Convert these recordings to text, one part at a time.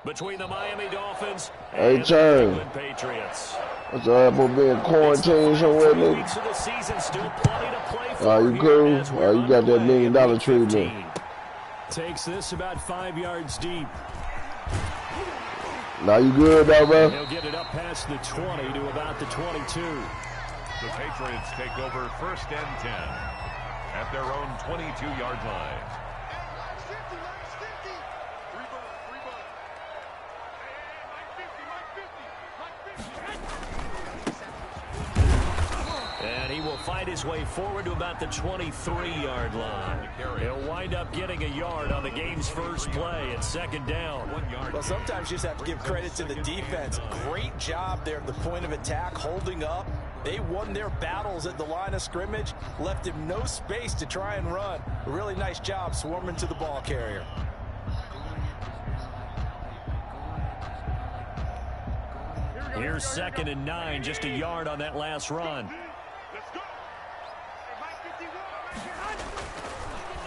between the Miami Dolphins Hey, and the Chang. New England Patriots. What's up, for being quarantined somewhere, nigga? Weeks of the season, still plenty to play for. You cool? You got that $1 million treatment. Takes this about 5 yards deep. Now you good, though, bro? He'll get it up past the 20 to about the 22. The Patriots take over 1st and 10 at their own 22-yard line. And he will fight his way forward to about the 23-yard line. He'll wind up getting a yard on the game's first play at 2nd down. 1 yard. Well, sometimes you just have to give credit to the defense. Great job there at the point of attack, holding up. They won their battles at the line of scrimmage, left him no space to try and run. A really nice job swarming to the ball carrier. Here's 2nd and 9, just a yard on that last run.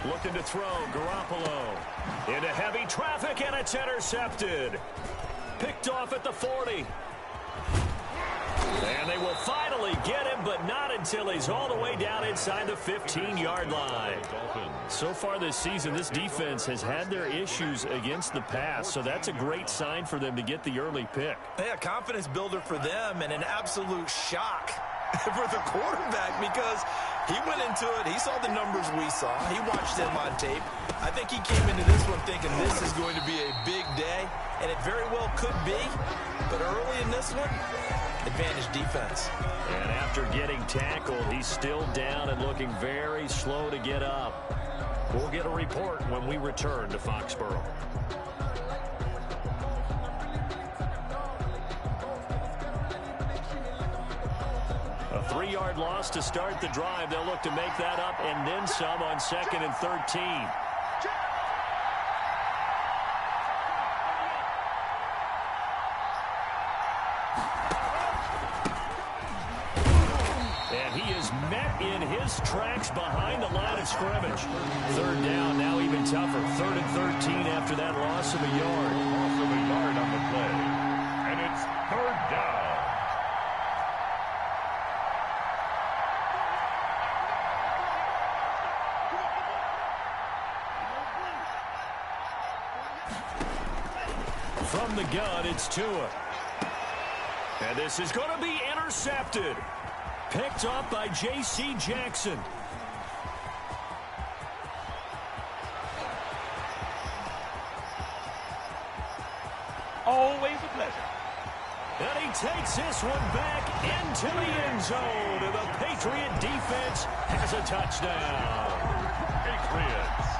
Looking to throw, Garoppolo into heavy traffic, and it's intercepted. Picked off at the 40. And they will finally get him, but not until he's all the way down inside the 15-yard line. So far this season, this defense has had their issues against the pass, so that's a great sign for them to get the early pick. Yeah, confidence builder for them and an absolute shock for the quarterback because he went into it. He saw the numbers we saw. He watched them on tape. I think he came into this one thinking this is going to be a big day, and it very well could be. But early in this one, advantage defense. And after getting tackled, he's still down and looking very slow to get up. We'll get a report when we return to Foxborough. A 3-yard loss to start the drive. They'll look to make that up and then some on 2nd and 13. And he is met in his tracks behind the line of scrimmage. 3rd down, now even tougher. 3rd and 13 after that loss of a yard. Loss of a yard on the play. And it's 3rd down. From the gun, it's Tua. And this is going to be intercepted. Picked up by J.C. Jackson. Always a pleasure. And he takes this one back into the end zone. And the Patriot defense has a touchdown. Patriots.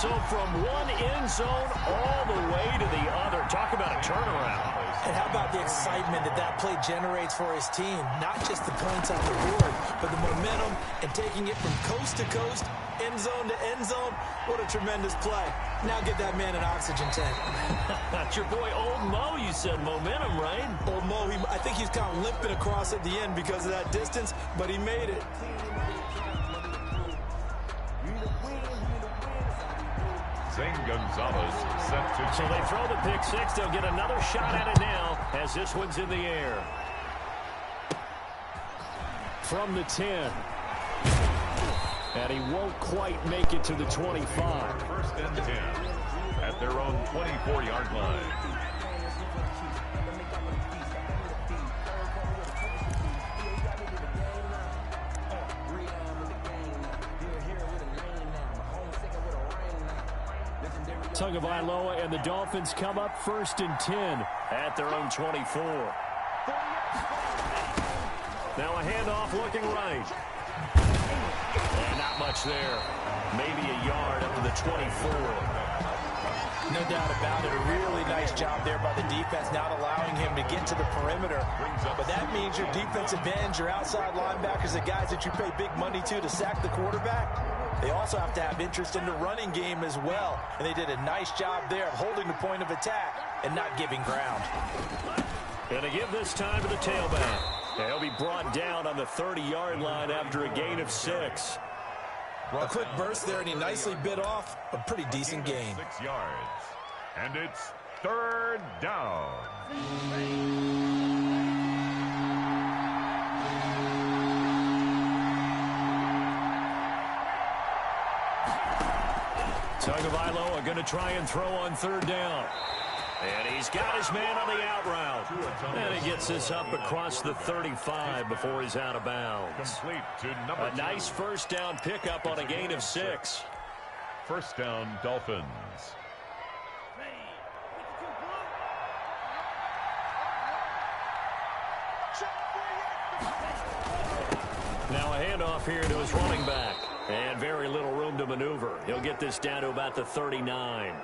So from one end zone all the way to the other. Talk about a turnaround. And how about the excitement that play generates for his team? Not just the points on the board, but the momentum and taking it from coast to coast, end zone to end zone. What a tremendous play. Now get that man an oxygen tank. That's your boy Old Mo, you said. Momentum, right? Old Mo, I think he's kind of limping across at the end because of that distance, but he made it. Gonzalez set to. So they throw the pick six. They'll get another shot at it now as this one's in the air. From the 10. And he won't quite make it to the 25. 1st and 10 at their own 24-yard line. Tagovailoa and the Dolphins come up 1st and 10 at their own 24. Now a handoff looking right. And not much there. Maybe a yard up to the 24. No doubt about it. A really nice job there by the defense, not allowing him to get to the perimeter. But that means your defensive ends, your outside linebackers, the guys that you pay big money to sack the quarterback, they also have to have interest in the running game as well. And they did a nice job there of holding the point of attack and not giving ground. Going to give this time to the tailback. He'll be brought down on the 30-yard line after a gain of 6. A quick burst there, and he nicely bit off a pretty decent gain. 6 yards. And it's third down. Tagovailoa going to try and throw on third down. And he's got his man on the out route. And he gets this up across the 35 before he's out of bounds. Complete to number A nice first down pickup on a gain of 6. First down, Dolphins. Now a handoff here to his running back. And very little room to maneuver. He'll get this down to about the 39.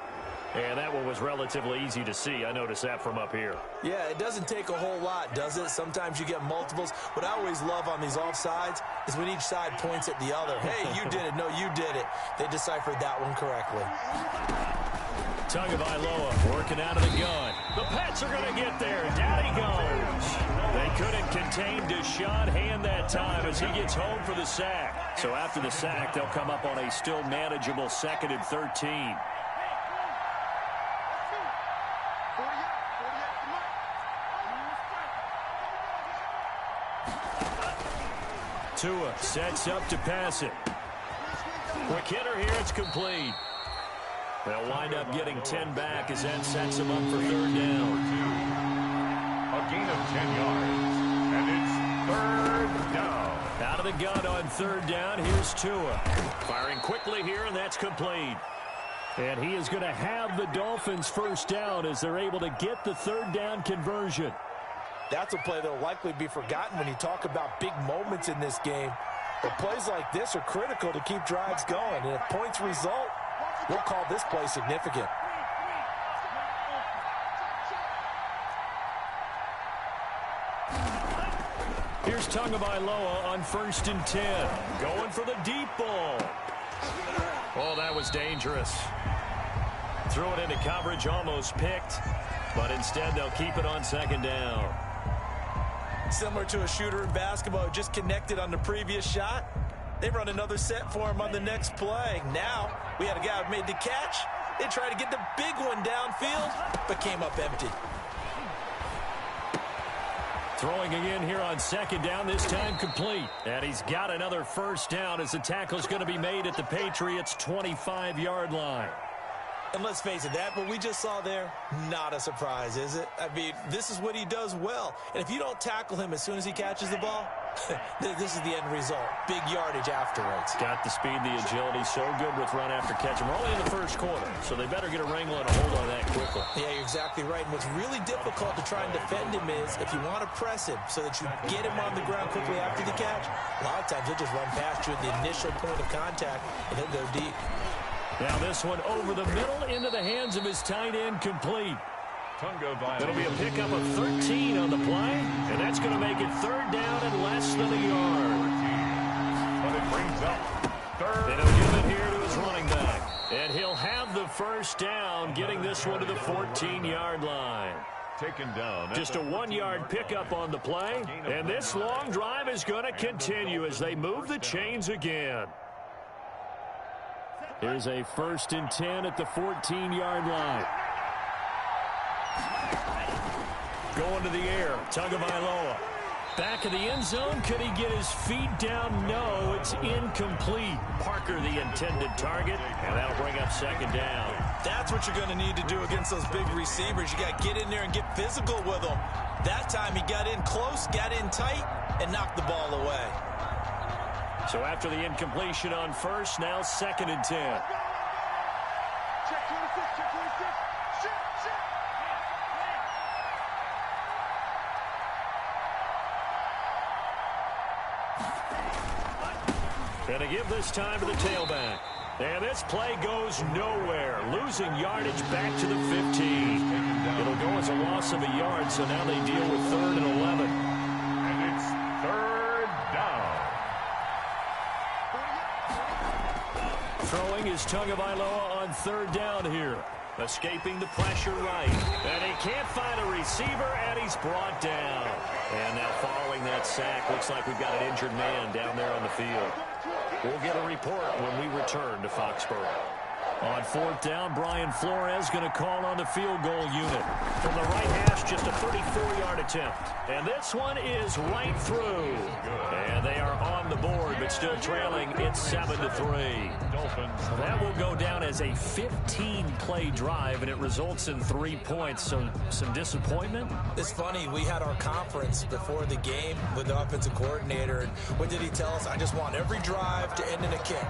And that one was relatively easy to see. I noticed that from up here. Yeah, it doesn't take a whole lot, does it? Sometimes you get multiples. What I always love on these offsides is when each side points at the other. Hey, you did it. No, you did it. They deciphered that one correctly. Tagovailoa working out of the gun. The Pats are going to get there. Down he goes. They couldn't contain Deshaun Hand that time as he gets home for the sack. So after the sack, they'll come up on a still manageable 2nd and 13. Tua sets up to pass it. Quick hitter here, it's complete. They'll wind up getting 10 back as that sets them up for third down. A gain of 10 yards, and it's third down. Out of the gun on third down, here's Tua. Firing quickly here, and that's complete. And he is going to have the Dolphins first down as they're able to get the third down conversion. That's a play that will likely be forgotten when you talk about big moments in this game. But plays like this are critical to keep drives going. And if points result, we'll call this play significant. Here's Tagovailoa on 1st and 10. Going for the deep ball. Oh, that was dangerous. Threw it into coverage, almost picked. But instead, they'll keep it on 2nd down. Similar to a shooter in basketball who just connected on the previous shot. They run another set for him on the next play. Now, we had a guy who made the catch. They tried to get the big one downfield, but came up empty. Throwing again here on 2nd down, this time complete. And he's got another first down as the tackle's going to be made at the Patriots' 25-yard line. And let's face it, that what we just saw there, not a surprise, is it? I mean, this is what he does well. And if you don't tackle him as soon as he catches the ball, this is the end result. Big yardage afterwards. Got the speed, the agility, so good with run after catch. We're only in the first quarter, so they better get a wrangle and a hold on that quickly. Yeah, you're exactly right. And what's really difficult to try and defend him is if you want to press him so that you get him on the ground quickly after the catch, a lot of times he'll just run past you at the initial point of contact, and he'll go deep. Now this one over the middle into the hands of his tight end, complete. It'll be a pickup of 13 on the play, and that's going to make it third down and less than a yard. But it brings up third. And he'll give it here to his running back. And he'll have the first down, getting this one to the 14-yard line. Taken down. Just a 1-yard pickup on the play, and this long drive is going to continue as they move the chains again. Here's a 1st and 10 at the 14-yard line. Going to the air, Tagovailoa. Back of the end zone, could he get his feet down? No, it's incomplete. Parker, the intended target, and that'll bring up 2nd down. That's what you're going to need to do against those big receivers. You got to get in there and get physical with them. That time he got in close, got in tight, and knocked the ball away. So after the incompletion on first, now 2nd and 10. And to give this time to the tailback. And this play goes nowhere. Losing yardage back to the 15. It'll go as a loss of a yard, so now they deal with 3rd and 11. And it's third down. Throwing is Tagovailoa on 3rd down here. Escaping the pressure right. And he can't find a receiver, and he's brought down. And now following that sack, looks like we've got an injured man down there on the field. We'll get a report when we return to Foxborough. On fourth down, Brian Flores going to call on the field goal unit. From the right hash, just a 34-yard attempt. And this one is right through. And they are on the board, but still trailing. It's 7-3. That will go down as a 15-play drive, and it results in 3 points. So some disappointment? It's funny. We had our conference before the game with the offensive coordinator. And what did he tell us? I just want every drive to end in a kick,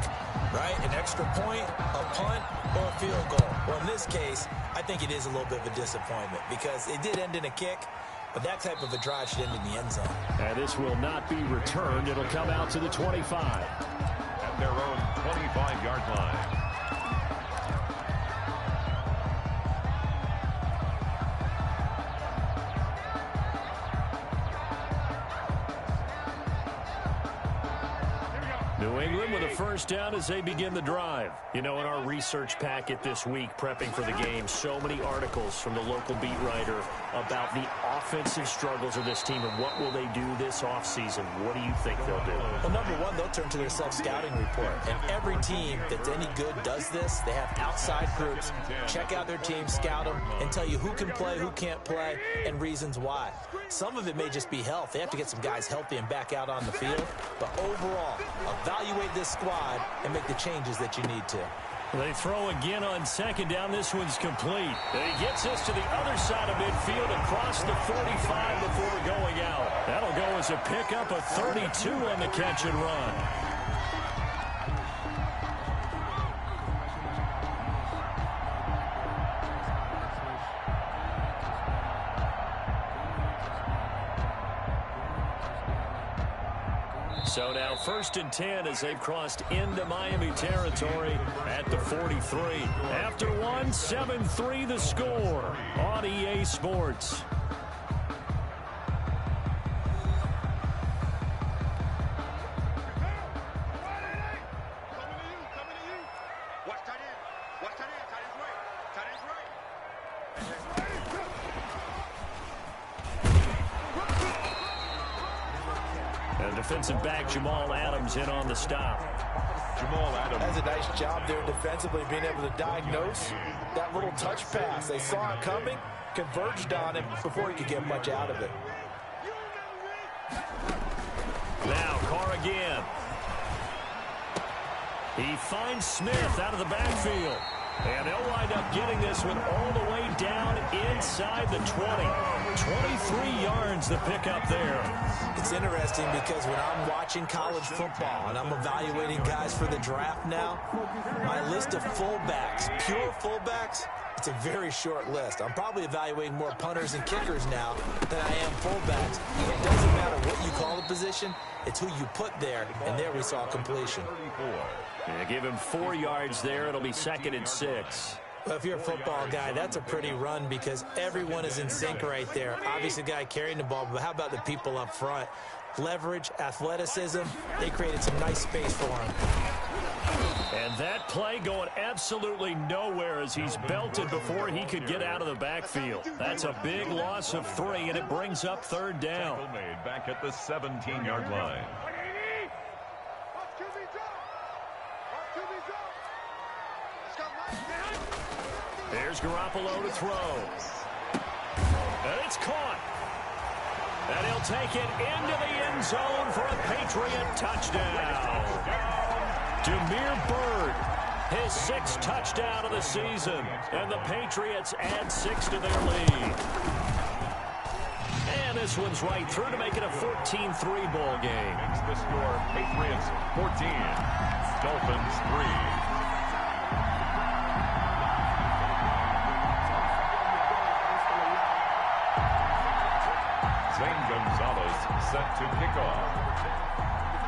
right? An extra point, a punt, or a field goal. Well, in this case, I think it is a little bit of a disappointment because it did end in a kick, but that type of a drive should end in the end zone. And this will not be returned. It'll come out to the 25. At their own 25-yard line. New England with a first down as they begin the drive. You know, in our research packet this week, prepping for the game, so many articles from the local beat writer about the offensive struggles of this team and what will they do this offseason. What do you think they'll do? Well, number one, they'll turn to their self-scouting report. And every team that's any good does this. They have outside groups, check out their team, scout them, and tell you who can play, who can't play, and reasons why. Some of it may just be health. They have to get some guys healthy and back out on the field. But overall, evaluate this squad and make the changes that you need to. They throw again on second down. This one's complete. And he gets this to the other side of midfield across the 45 before going out. That'll go as a pickup of 32 on the catch and run. So now 1st and 10 as they've crossed into Miami territory at the 43. After one, 7-3 the score on EA Sports. Defensive back Jamal Adams in on the stop. Jamal Adams has a nice job there defensively, being able to diagnose that little touch pass. They saw it coming, converged on him before he could get much out of it. Now Carr again. He finds Smith out of the backfield. And they'll wind up getting this one all the way down inside the 20. 23 yards the pickup there. It's interesting because when I'm watching college football and I'm evaluating guys for the draft now, my list of fullbacks, pure fullbacks, it's a very short list. I'm probably evaluating more punters and kickers now than I am fullbacks. It doesn't matter what you call the position, it's who you put there, and there we saw completion. Yeah, give him 4 yards there. It'll be 2nd and 6. Well, if you're a football guy, that's a pretty run because everyone is in sync right there. Obviously, the guy carrying the ball, but how about the people up front? Leverage, athleticism, they created some nice space for him. And that play going absolutely nowhere as he's belted before he could get out of the backfield. That's a big loss of 3, and it brings up 3rd down. made back at the 17-yard line. There's Garoppolo to throw. And it's caught. And he'll take it into the end zone for a Patriot touchdown. Damiere Byrd, his 6th touchdown of the season. And the Patriots add 6 to their lead. And this one's right through to make it a 14-3 ball game. Makes the score Patriots 14, Dolphins 3. Zane Gonzalez set to kick off.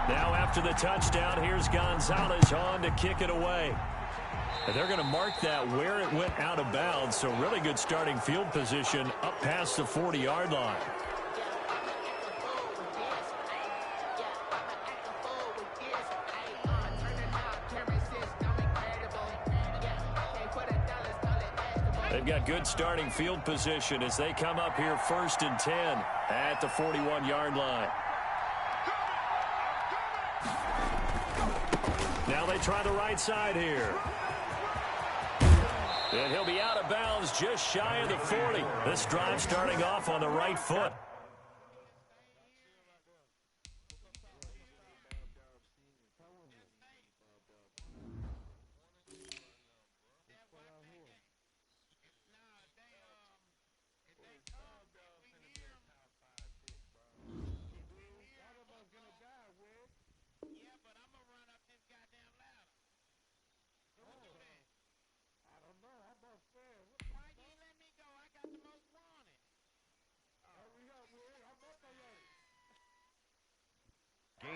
Now after the touchdown, here's Gonzalez on to kick it away. And they're going to mark that where it went out of bounds, so really good starting field position up past the 40-yard line. They've got good starting field position as they come up here 1st and 10 at the 41-yard line. Now they try the right side here. And he'll be out of bounds just shy of the 40. This drive starting off on the right foot.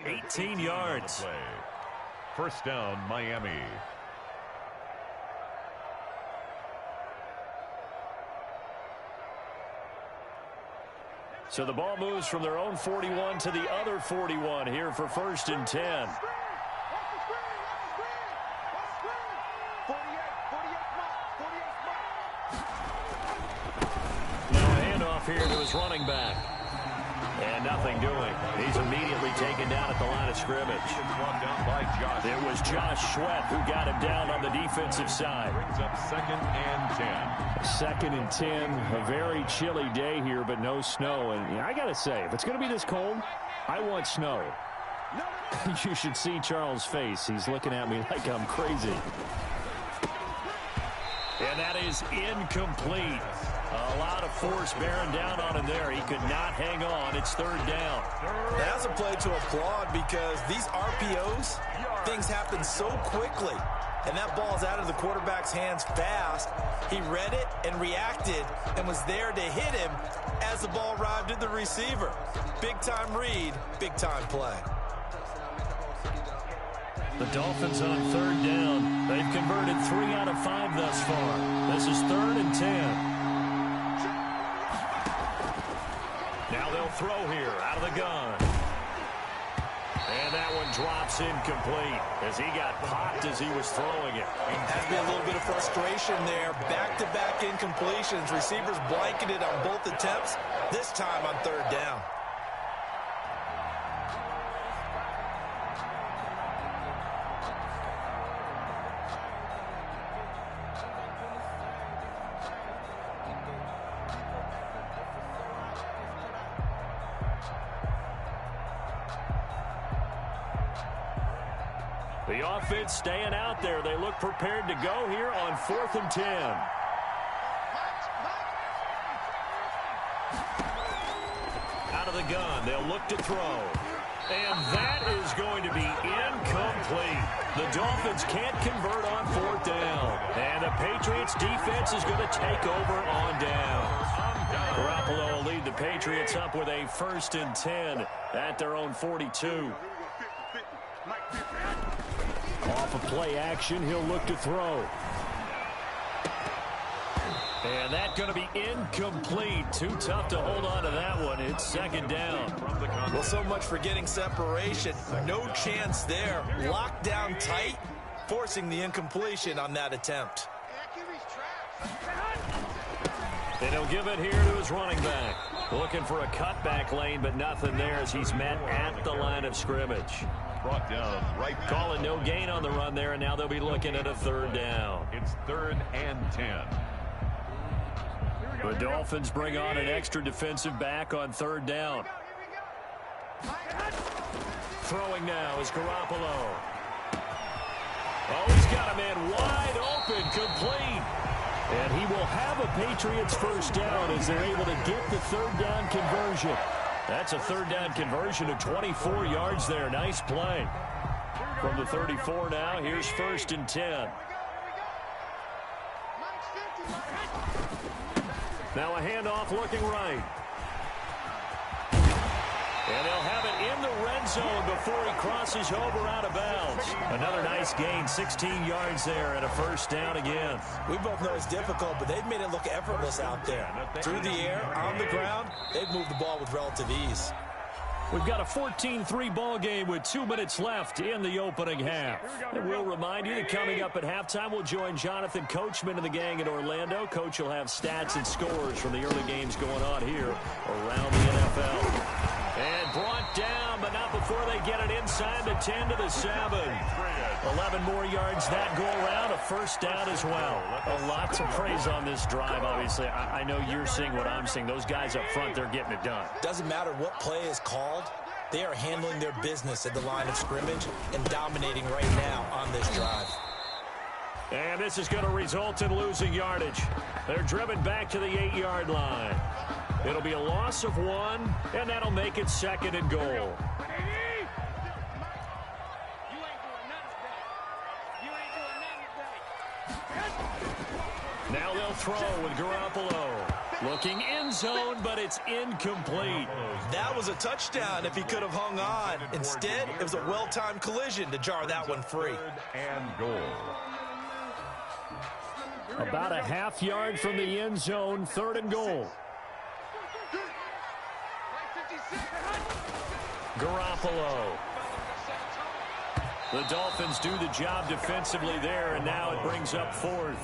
Gain of 18 yards. First down, Miami. So the ball moves from their own 41 to the other 41 here for 1st and 10. Now a handoff here to his running back. And nothing doing. He's immediately taken down at the line of scrimmage. It was Josh Sweat who got him down on the defensive side. Brings up 2nd and 10. 2nd and 10. A very chilly day here, but no snow. And I got to say, if it's going to be this cold, I want snow. You should see Charles' face. He's looking at me like I'm crazy. And that is incomplete. A lot of force bearing down on him there. He could not hang on. It's 3rd down. That's a play to applaud because these RPOs, things happen so quickly. And that ball's out of the quarterback's hands fast. He read it and reacted and was there to hit him as the ball arrived at the receiver. Big-time read, big-time play. The Dolphins on 3rd down. They've converted 3 out of 5 thus far. This is 3rd and 10. Now they'll throw here out of the gun. And that one drops incomplete as he got popped as he was throwing it. Has been a little bit of frustration there. Back-to-back incompletions. Receivers blanketed on both attempts, this time on 3rd down. The offense staying out there. They look prepared to go here on 4th and 10. Out of the gun. They'll look to throw. And that is going to be incomplete. The Dolphins can't convert on 4th down. And the Patriots defense is going to take over on down. Garoppolo will lead the Patriots up with a 1st and 10 at their own 42. Off of play action, he'll look to throw. And that's going to be incomplete. Too tough to hold on to that one. It's 2nd down. Well, so much for getting separation. No chance there. Locked down tight, forcing the incompletion on that attempt. And he'll give it here to his running back. Looking for a cutback lane, but nothing there as he's met at the line of scrimmage. Brought down right. Calling no gain on the run there, and now they'll be looking at a 3rd down. It's 3rd and 10. The Dolphins bring on an extra defensive back on 3rd down. Throwing now is Garoppolo. Oh, he's got a man wide open, complete. And he will have a Patriots 1st down as they're able to get the 3rd down conversion. That's a 3rd down conversion of 24 yards there. Nice play. From the 34 now, here's 1st and 10. Now a handoff looking right. And they'll have it in the red zone before he crosses over out of bounds. Another nice gain, 16 yards there and a 1st down again. We both know it's difficult, but they've made it look effortless out there. Through the air, on the ground, they've moved the ball with relative ease. We've got a 14-3 ball game with 2 minutes left in the opening half. And we'll remind you that coming up at halftime, we'll join Jonathan Coachman and the gang in Orlando. Coach will have stats and scores from the early games going on here around the NFL. And brought down, but not before they get it inside the 10 to the 7. 11 more yards that go around, a first down as well. A lot to praise on this drive, obviously. I know you're seeing what I'm seeing. Those guys up front, they're getting it done. Doesn't matter what play is called. They are handling their business at the line of scrimmage and dominating right now on this drive. And this is going to result in losing yardage. They're driven back to the 8-yard line. It'll be a loss of 1, and that'll make it 2nd and goal. Now they'll throw with Garoppolo. Looking end zone, but it's incomplete. That was a touchdown if he could have hung on. Instead, it was a well-timed collision to jar that one free. And goal. About a half yard from the end zone, 3rd and goal. Garoppolo. The Dolphins do the job defensively there, and now it brings up 4th.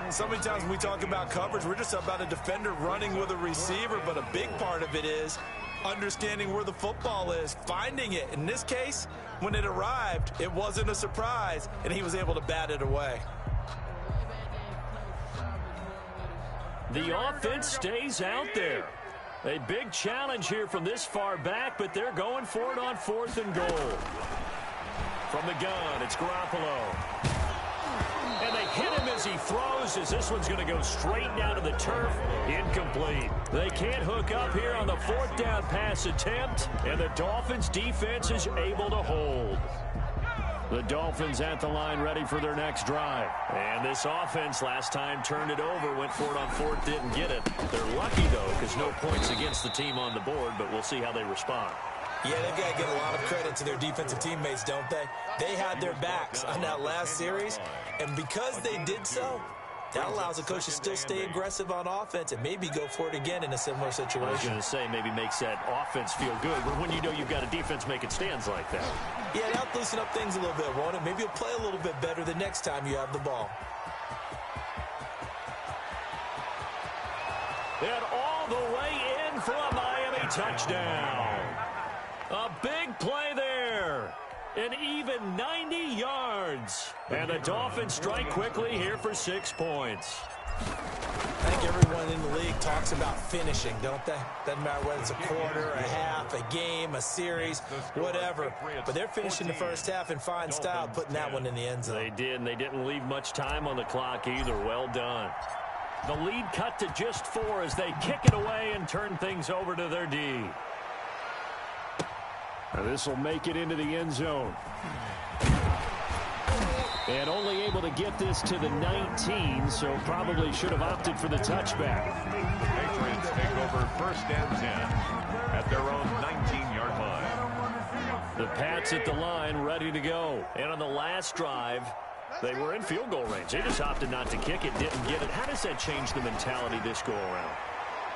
So many times when we talk about coverage, we're just about a defender running with a receiver, but a big part of it is understanding where the football is, finding it. In this case, when it arrived, it wasn't a surprise, and he was able to bat it away. The offense stays out there. A big challenge here from this far back, but they're going for it on 4th and goal. From the gun, it's Garoppolo. And they hit him as he throws, as this one's going to go straight down to the turf. Incomplete. They can't hook up here on the 4th down pass attempt, and the Dolphins defense is able to hold. The Dolphins at the line ready for their next drive. And this offense last time turned it over, went for it on 4th, didn't get it. They're lucky, though, because no points against the team on the board, but we'll see how they respond. Yeah, they've got to give a lot of credit to their defensive teammates, don't they? They had their backs on that last series, and because they did so, that allows the coach to still stay aggressive on offense and maybe go for it again in a similar situation. I was going to say maybe makes that offense feel good, but when you know you've got a defense making stands like that. Yeah, that'll loosen up things a little bit, won't it? Maybe you'll play a little bit better the next time you have the ball. And all the way in for a Miami touchdown. A big play there. An even 90 yards. And the Dolphins strike quickly here for 6 points. I think everyone in the league talks about finishing, don't they? Doesn't matter whether it's a quarter, a half, a game, a series, whatever. But they're finishing the first half in fine style, putting that one in the end zone. They did, and they didn't leave much time on the clock either. Well done. The lead cut to just 4 as they kick it away and turn things over to their D. Now this will make it into the end zone. And only able to get this to the 19, so probably should have opted for the touchback. The Patriots take over 1st and 10 at their own 19-yard line. The Pats at the line, ready to go. And on the last drive, they were in field goal range. They just opted not to kick it, didn't get it. How does that change the mentality this go around?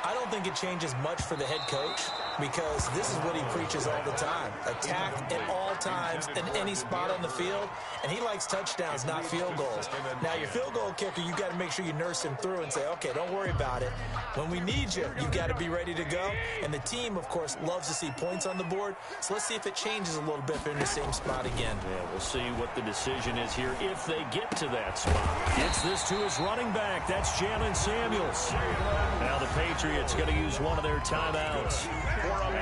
I don't think it changes much for the head coach because this is what he preaches all the time. Attack at all times in any spot on the field, and he likes touchdowns, not field goals. Now, your field goal kicker, you've got to make sure you nurse him through and say, okay, don't worry about it. When we need you, you've got to be ready to go. And the team, of course, loves to see points on the board. So let's see if it changes a little bit if they're in the same spot again. Yeah, we'll see what the decision is here if they get to that spot. Gets this to his running back. That's Jalen Samuels. Now the Patriots going to use one of their timeouts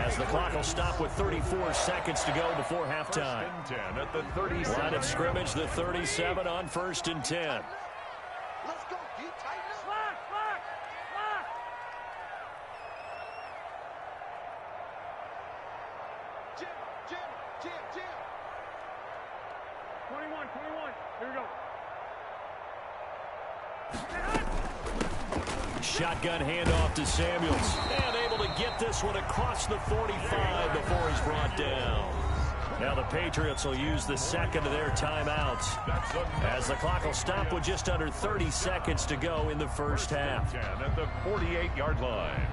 as the clock will stop with 34 seconds to go before halftime. At the 37. Line of scrimmage, the 37 on 1st and 10. Let's go. Keep tight. Lock. 21. Here we go. Shotgun handoff to Samuels. And able to get this one across the 45 before he's brought down. Now the Patriots will use the second of their timeouts as the clock will stop with just under 30 seconds to go in the first half. At the 48-yard line.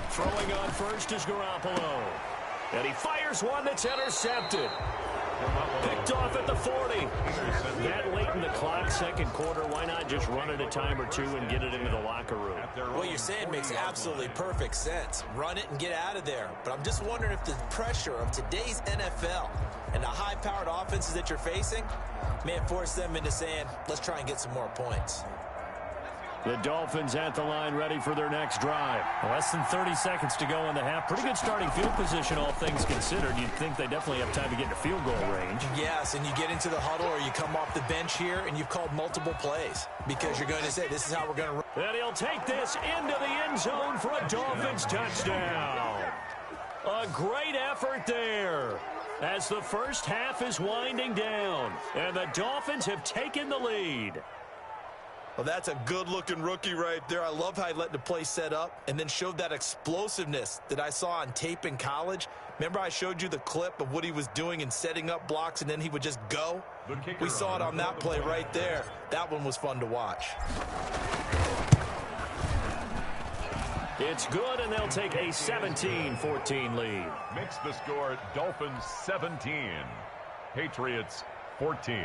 Throwing on first is Garoppolo. And he fires one that's intercepted. Picked off at the 40. That late in the clock, second quarter, why not just run it a time or two and get it into the locker room? What you're saying makes absolutely perfect sense. Run it and get out of there. But I'm just wondering if the pressure of today's NFL and the high-powered offenses that you're facing may force them into saying, let's try and get some more points. The Dolphins at the line ready for their next drive. Less than 30 seconds to go in the half. Pretty good starting field position, all things considered. You'd think they definitely have time to get into field goal range. Yes, and you get into the huddle or you come off the bench here and you've called multiple plays because you're going to say, this is how we're going to run. And he'll take this into the end zone for a Dolphins touchdown. A great effort there as the first half is winding down. And the Dolphins have taken the lead. Well, that's a good-looking rookie right there. I love how he let the play set up and then showed that explosiveness that I saw on tape in college. Remember I showed you the clip of what he was doing and setting up blocks, and then he would just go? We saw it on that play right there. That one was fun to watch. It's good, and they'll take a 17-14 lead. Makes the score Dolphins 17, Patriots 14.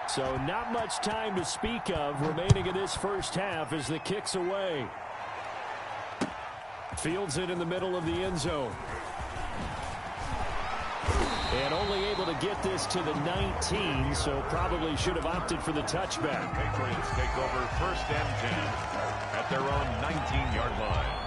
So not much time to speak of remaining in this first half as the kick's away. Fields it in the middle of the end zone. And only able to get this to the 19, so probably should have opted for the touchback. Patriots take over first and 10 at their own 19-yard line.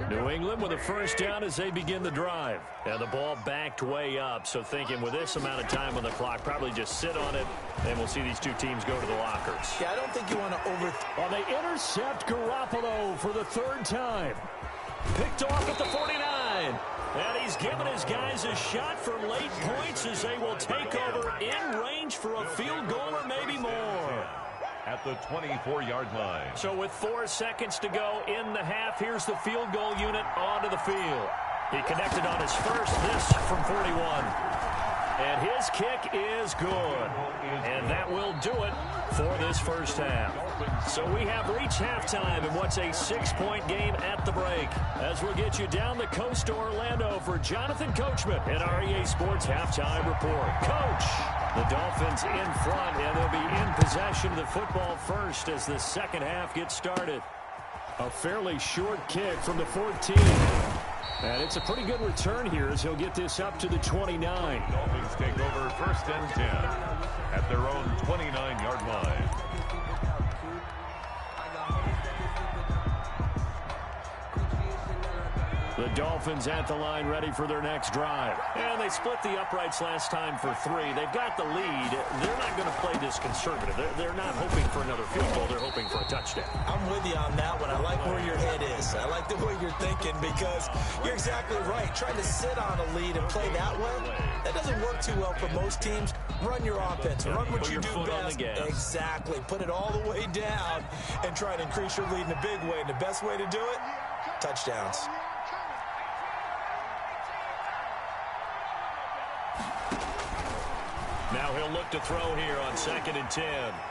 New England with a first down as they begin the drive. And the ball backed way up, so thinking with this amount of time on the clock, probably just sit on it, and we'll see these two teams go to the lockers. Yeah, I don't think you want to Well, they intercept Garoppolo for the third time. Picked off at the 49. And he's given his guys a shot for late points as they will take over in range for a field goal or maybe more. At the 24-yard line. So with 4 seconds to go in the half, here's the field goal unit onto the field. He connected on his first, this from 41. And his kick is good. And that will do it for this first half. So we have reached halftime in what's a 6-point game at the break. As we'll get you down the coast to Orlando for Jonathan Coachman and our EA Sports Halftime Report. Coach, the Dolphins in front, and they'll be in possession of the football first as the second half gets started. A fairly short kick from the 14. And it's a pretty good return here as he'll get this up to the 29. Dolphins take over first and 10 at their own 29-yard line. The Dolphins at the line ready for their next drive. And they split the uprights last time for 3. They've got the lead. They're not going to play this conservative. They're not hoping for another field goal. They're hoping for a touchdown. I'm with you on that one. I like where your head is. I like the way you're thinking because you're exactly right. Trying to sit on a lead and play that way, that doesn't work too well for most teams. Run your offense. Run what you do best. Exactly. Put it all the way down and try to increase your lead in a big way. And the best way to do it, touchdowns. Now he'll look to throw here on 2nd and 10.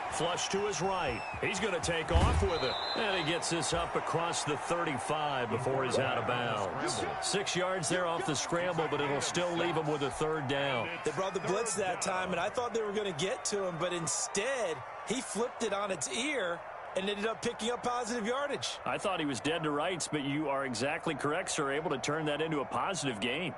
Flush to his right. He's going to take off with it. And he gets this up across the 35 before he's out of bounds. 6 yards there off the scramble, but it'll still leave him with a third down. They brought the blitz that time, and I thought they were going to get to him, but instead he flipped it on its ear and ended up picking up positive yardage. I thought he was dead to rights, but you are exactly correct, sir. Able to turn that into a positive gain.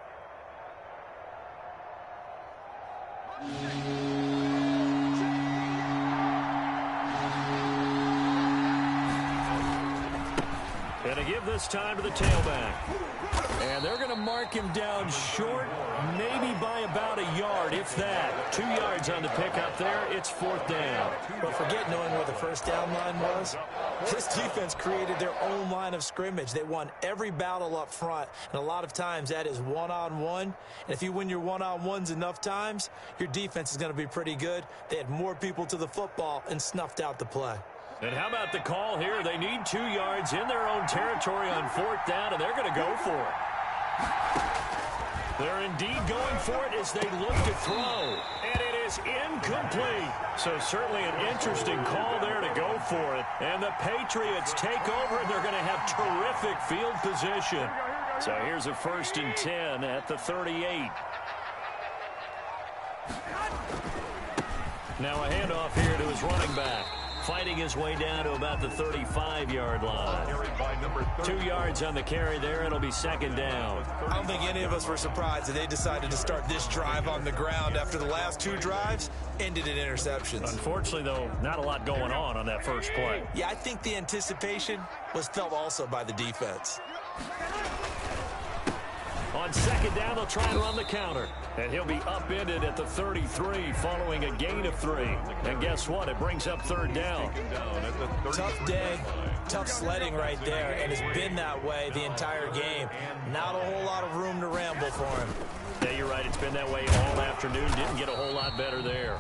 And to give this time to the tailback. And they're going to mark mark him down short, maybe by about a yard, if that. 2 yards on the pickup there. It's 4th down. But forget knowing where the first down line was. This defense created their own line of scrimmage. They won every battle up front, and a lot of times that is one-on-one. And if you win your one-on-ones enough times, your defense is going to be pretty good. They had more people to the football and snuffed out the play. And how about the call here? They need 2 yards in their own territory on 4th down, and they're going to go for it. They're indeed going for it as they look to throw. And it is incomplete. So certainly an interesting call there to go for it. And the Patriots take over, and they're going to have terrific field position. So here's a 1st and 10 at the 38. Now a handoff here to his running back. Fighting his way down to about the 35-yard line. 2 yards on the carry there. It'll be 2nd down. I don't think any of us were surprised that they decided to start this drive on the ground after the last 2 drives ended in interceptions. Unfortunately, though, not a lot going on that first play. Yeah, I think the anticipation was felt also by the defense. On 2nd down, they'll try and run the counter. And he'll be upended at the 33 following a gain of 3. And guess what? It brings up 3rd down. Tough day, tough sledding right there, and it's been that way the entire game. Not a whole lot of room to ramble for him. Yeah, you're right. It's been that way all afternoon. Didn't get a whole lot better there.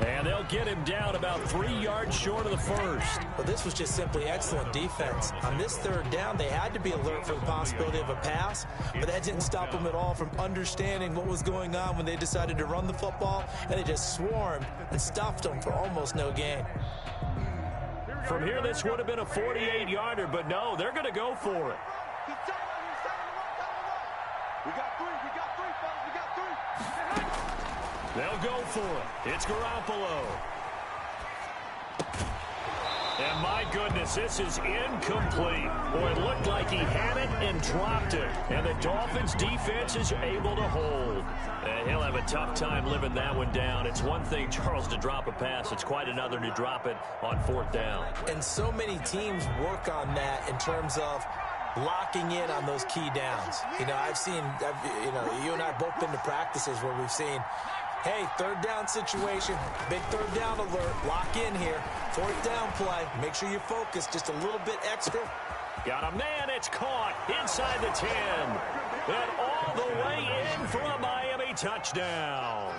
And they'll get him down about 3 yards short of the first. But this was just simply excellent defense. On this 3rd down, they had to be alert for the possibility of a pass, but that didn't stop them at all from understanding what was going on when they decided to run the football, and they just swarmed and stuffed them for almost no gain. From here, this would have been a 48-yarder, but no, they're going to go for it. We got 3, fellas, we got 3. They'll go for it. It's Garoppolo. And my goodness, this is incomplete. Boy, it looked like he had it and dropped it. And the Dolphins' defense is able to hold. And he'll have a tough time living that one down. It's one thing, Charles, to drop a pass. It's quite another to drop it on 4th down. And so many teams work on that in terms of locking in on those key downs. You know, you and I have both been to practices where we've seen, hey, 3rd down situation, big 3rd down alert, lock in here. 4th down play, make sure you focus just a little bit extra. Got a man, it's caught inside the 10. And all the way in for a Miami touchdown.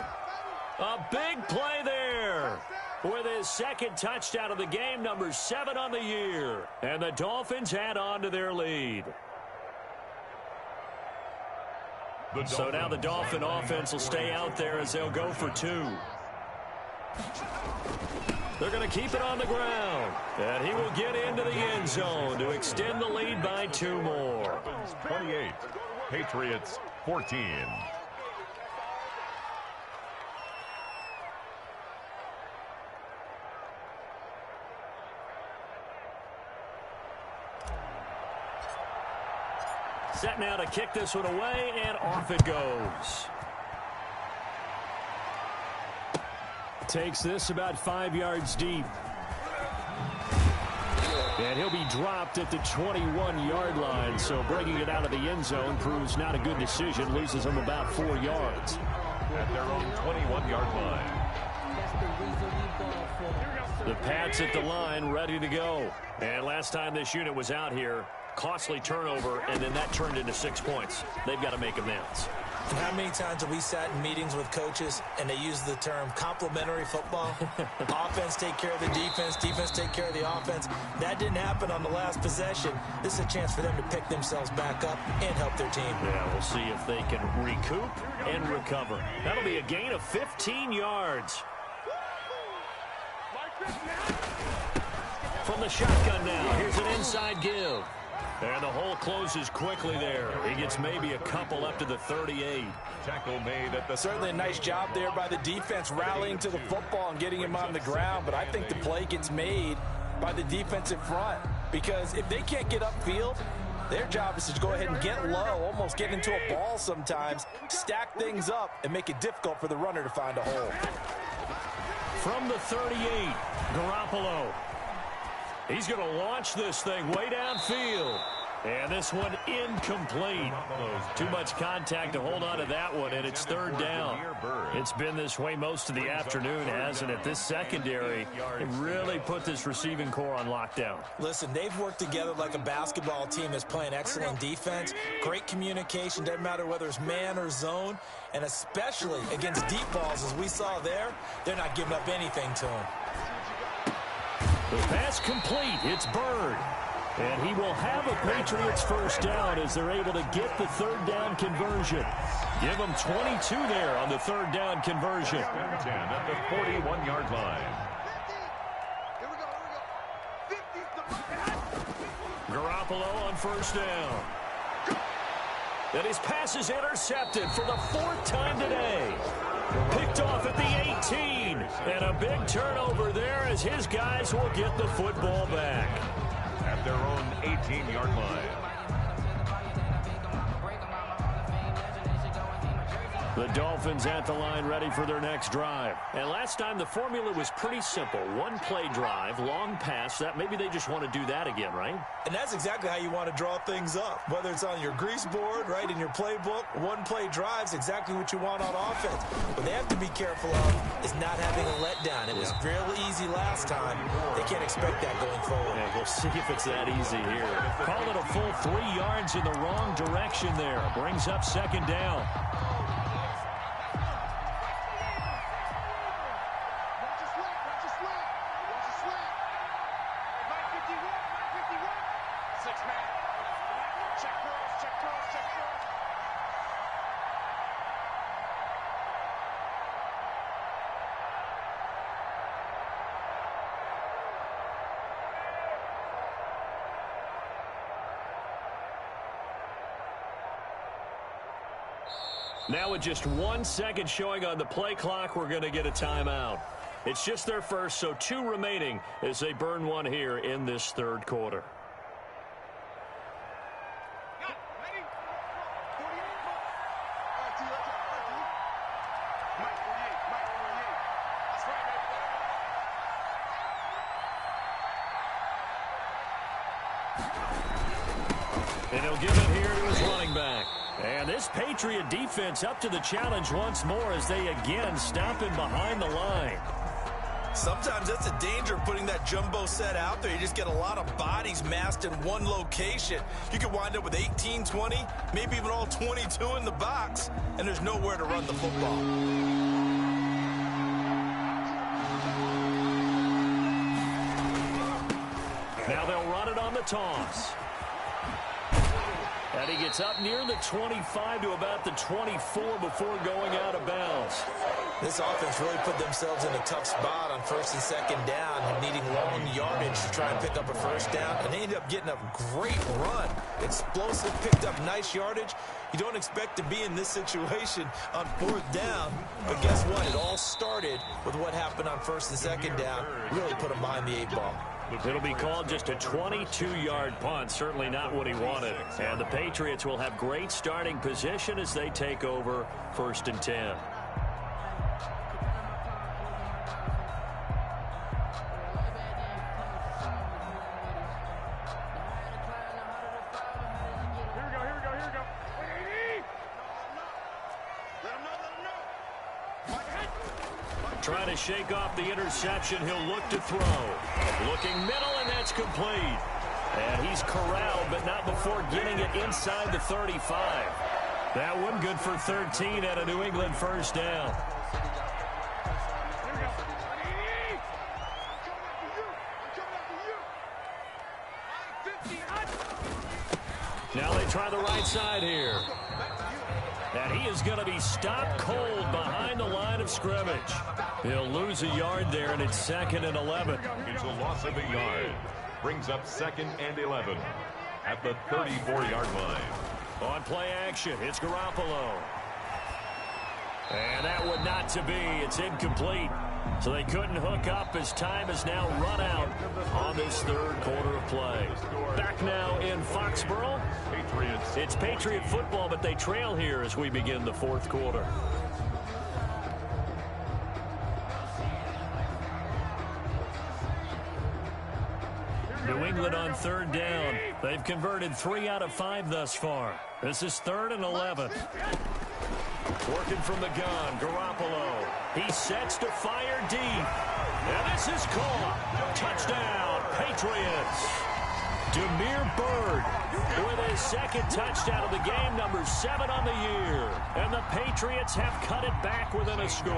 A big play there. With his 2nd touchdown of the game, number 7 on the year. And the Dolphins add on to their lead. So now the Dolphin offense will stay out there as they'll go for 2. They're going to keep it on the ground. And he will get into the end zone to extend the lead by 2 more. 28, Patriots 14. Set now to kick this one away, and off it goes. Takes this about 5 yards deep. And he'll be dropped at the 21-yard line, so bringing it out of the end zone proves not a good decision. Loses him about 4 yards. At their own 21-yard line. The Pats at the line, ready to go. And last time this unit was out here, costly turnover, and then that turned into 6 points. They've got to make amends. And how many times have we sat in meetings with coaches and they use the term complementary football? Offense take care of the defense, defense take care of the offense. That didn't happen on the last possession. This is a chance for them to pick themselves back up and help their team. Yeah, we'll see if they can recoup and recover. That'll be a gain of 15 yards. From the shotgun now, here's an inside give. And the hole closes quickly there. He gets maybe a couple up to the 38. Tackle made at the... Certainly a nice job there by the defense rallying to the football and getting him on the ground. But I think the play gets made by the defensive front. Because if they can't get upfield, their job is to go ahead and get low, almost get into a ball sometimes, stack things up, and make it difficult for the runner to find a hole. From the 38, Garoppolo. He's going to launch this thing way downfield. And this one incomplete. Too much contact to hold on to that one, and it's third down. It's been this way most of the afternoon, hasn't it? This secondary really put this receiving core on lockdown. Listen, they've worked together like a basketball team that's playing excellent defense. Great communication, doesn't matter whether it's man or zone, and especially against deep balls, as we saw there, they're not giving up anything to them. The pass complete. It's Bird. And he will have a Patriots first down as they're able to get the third down conversion. Give them 22 there on the third down conversion. 10 at the 41-yard line. Garoppolo on first down. And his pass is intercepted for the fourth time today. Picked off at the 18. And a big turnover there as his guys will get the football back. At their own 18-yard line. The Dolphins at the line ready for their next drive. And last time the formula was pretty simple. One play drive, long pass. That maybe they just want to do that again, right? And that's exactly how you want to draw things up. Whether it's on your grease board, right, in your playbook, one play drive's exactly what you want on offense. What they have to be careful of is not having a letdown. It was real easy last time. They can't expect that going forward. Yeah, we'll see if it's that easy here. Call it a full 3 yards in the wrong direction there. Brings up second down. Now with just 1 second showing on the play clock, we're going to get a timeout. It's just their first, so 2 remaining as they burn one here in this third quarter. And he'll give it here to his running back. And this Patriot defense up to the challenge once more as they again stop him behind the line. Sometimes that's a danger of putting that jumbo set out there. You just get a lot of bodies massed in one location. You could wind up with 18, 20, maybe even all 22 in the box, and there's nowhere to run the football. Now they'll run it on the toss. And he gets up near the 25 to about the 24 before going out of bounds. This offense really put themselves in a tough spot on first and second down and needing long yardage to try and pick up a first down. And they ended up getting a great run. Explosive, picked up nice yardage. You don't expect to be in this situation on fourth down. But guess what? It all started with what happened on first and second down. Really put them behind the 8 ball. It'll be called just a 22-yard punt. Certainly not what he wanted. And the Patriots will have great starting position as they take over first and 10. Trying to shake off the interception. He'll look to throw. Looking middle, and that's complete. And he's corralled, but not before getting it inside the 35. That one good for 13 at a New England first down. Now they try the right side here. And he is going to be stopped cold behind the line of scrimmage. He'll lose a yard there, and it's 2nd and 11. It's a loss of a yard. Brings up 2nd and 11 at the 34-yard line. On play action, it's Garoppolo. And that one not to be. It's incomplete. So they couldn't hook up as time has now run out on this third quarter of play. Back now in Foxborough. Patriots. It's Patriot football, but they trail here as we begin the fourth quarter. New England on third down. They've converted 3 out of 5 thus far. This is 3rd and 11. Working from the gun, Garoppolo. He sets to fire deep. And this is caught. Touchdown, Patriots. Demir Bird with his 2nd touchdown of the game, number 7 on the year. And the Patriots have cut it back within a score.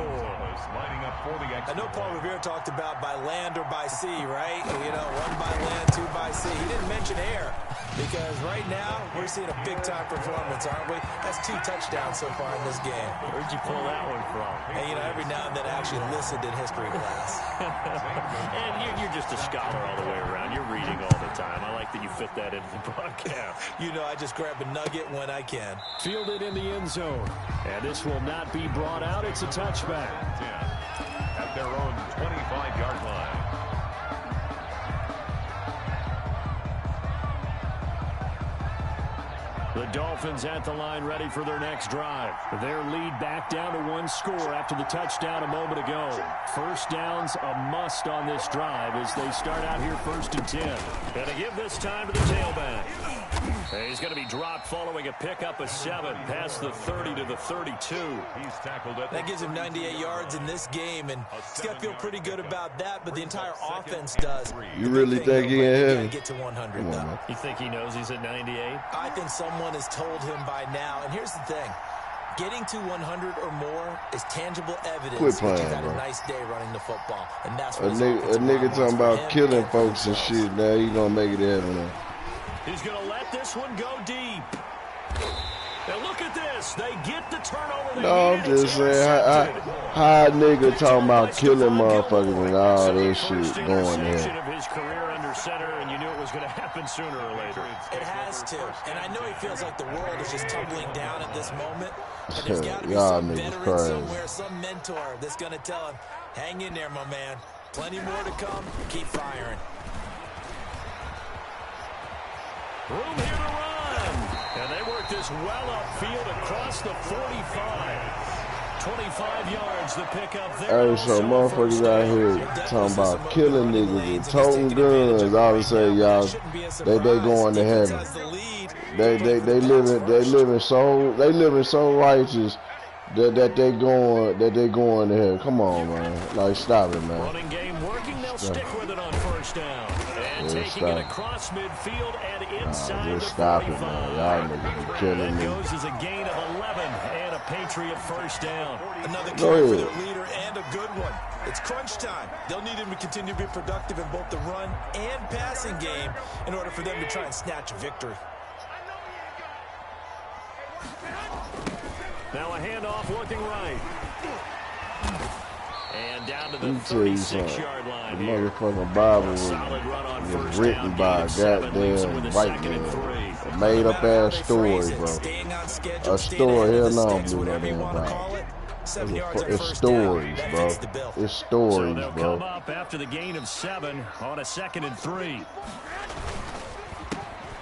Lining up for the I know Paul Revere talked about by land or by sea, right? You know, 1 by land, 2 by sea. He didn't mention air because right now we're seeing a big-time performance, aren't we? That's 2 touchdowns so far in this game. Where'd you pull that one from? And, you know, every now and then I actually listened in history class. And you're just a scholar all the way around. You're reading all the time. I like that you fit that into the broadcast. You know, I just grab a nugget when I can. Fielded in the end zone. And this will not be brought out. It's a touchback. 10 at their own 25-yard line. The Dolphins at the line ready for their next drive. Their lead back down to 1 score after the touchdown a moment ago. First down's a must on this drive as they start out here 1st and 10. And to give this time to the tailback. He's going to be dropped following a pickup of 7 past the 30 to the 32. He's tackled at That gives him 98 yards in this game, and he's got to feel pretty good about that, but the entire offense does. You really think he in heaven? Get to 100, though. You think he knows he's at 98? I think someone has told him by now, and here's the thing. Getting to 100 or more is tangible evidence Quit that playing, you've had bro. a nice day running the football, and that's A what nigga talking about killing folks and shit. Now he gonna make it to heaven now. He's going to let this one go deep. Now look at this. They get the turnover. No, I'm just saying, how a nigga talking about killing motherfuckers and all this shit going there. Of his career under center, and you knew it was going to happen sooner or later. It has to, and I know he feels like the world is just tumbling down at this moment, but there's got to be Y'all some niggas veteran crazy. somewhere, some mentor that's going to tell him, hang in there, my man. Plenty more to come. Keep firing. Room here to run. And they work this well upfield across the 45. 25 yards the pickup there. Hey, so motherfuckers out here talking about killing niggas and toting guns. I would say, y'all, they going to heaven. They living so righteous that they going to heaven. Come on, man. Like, stop it, man. Running game working. They'll stick with it on 1st down. And taking it across midfield and inside the 45. Just stop it, man. Y'all niggas be killing That me. goes as a gain of 11 and a Patriot 1st down. Another Go carry for ahead. their leader and a good one. It's crunch time. They'll need him to continue to be productive in both the run and passing game in order for them to try and snatch a victory. Now a handoff looking right. And down to the Let me tell you something. 36-yard line The here. motherfucking Bible Solid run on was first written down, by gain a of 7, leaves them with goddamn a white 2nd and 3. man. Made up ass story, bro. A story, hell no, I'm doing that damn Bible. It's stories, bro. It's So stories, they'll bro. come up after the gain of 7 on a 2nd and 3.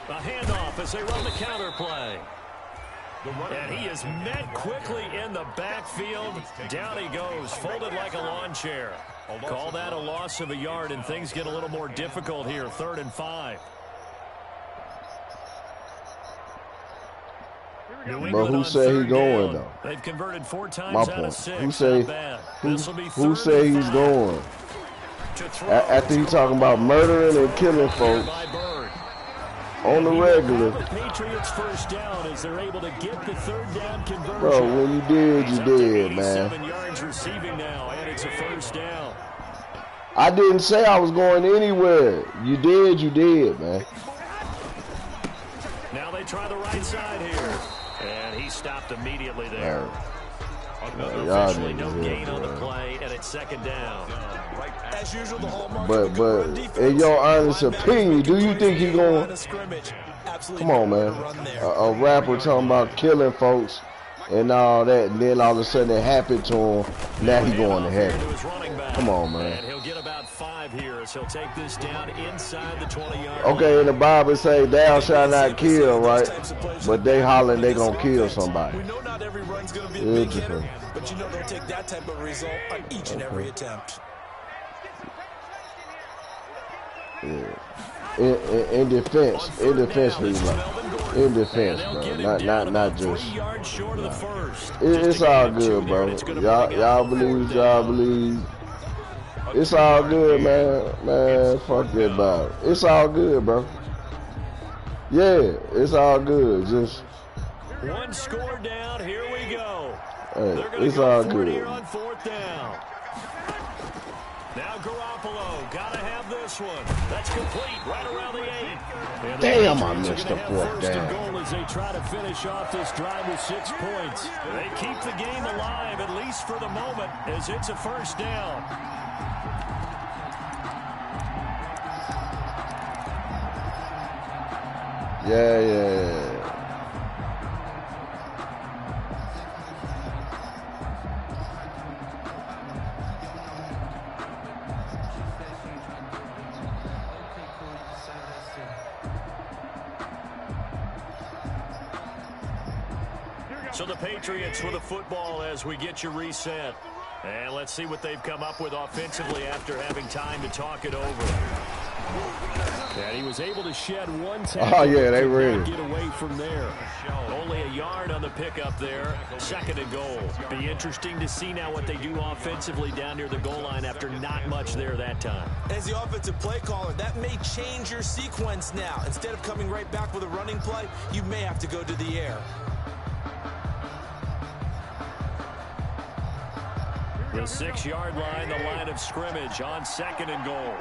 A handoff as they run the counter play. And he is met quickly in the backfield. Down he goes, folded like a lawn chair. Call that a loss of a yard, and things get a little more difficult here. 3rd and 5. But who said he going, though? They've converted 4 times My out of point. 6. Who say Not bad. This'll be who 3rd say and he's 5. going? To throw. After he talking about murdering and killing folks By Bird. on the He regular. will have the Patriots 1st down as they're able to get the 3rd down conversion. Bro, when you did, He's you up to did, man. 87 yards receiving now, and it's a 1st down. I didn't say I was going anywhere. You did, man. Now they try the right side here. And he stopped immediately there. Y'all Officially no niggas gain here, on the bro. play, and it's 2nd down. As usual, the hallmark But of a good run defense. in your honest opinion, do you think he going? Absolutely Come on, nowhere man. to run there. A rapper talking about killing folks and all that, and then all of a sudden it happened to him. Now he going to heaven. Come on, man. And he'll get about 5 here as he'll take this down inside the 20-yard Okay, and the Bible say thou shalt not kill, right? But they hollering they gonna kill somebody. We know not every run's going to be a big hitter, Interesting. but you know they'll take that type of result on each and every attempt. Yeah. In defense, in defense, bro. Not just. It's all good, bro. Y'all believe. It's all good, man. Fuck that about it. It's all good, bro. Yeah, it's all good. Just one score down. Here we go. Hey, it's all good. Here on fourth down. Now Garoppolo, gotta have this one. That's complete, right around the 8. Damn, I missed the fourth down. Goal as they try to finish off this drive with 6 points. They keep the game alive, at least for the moment, as it's a first down. Yeah. So the Patriots with the football as we get you reset. And let's see what they've come up with offensively after having time to talk it over. And he was able to shed one tackle. Oh, yeah, they ready. Get away from there. Only a yard on the pickup there. 2nd and goal. Be interesting to see now what they do offensively down near the goal line after not much there that time. As the offensive play caller, that may change your sequence now. Instead of coming right back with a running play, you may have to go to the air. The 6-yard line, the line of scrimmage on 2nd and goal.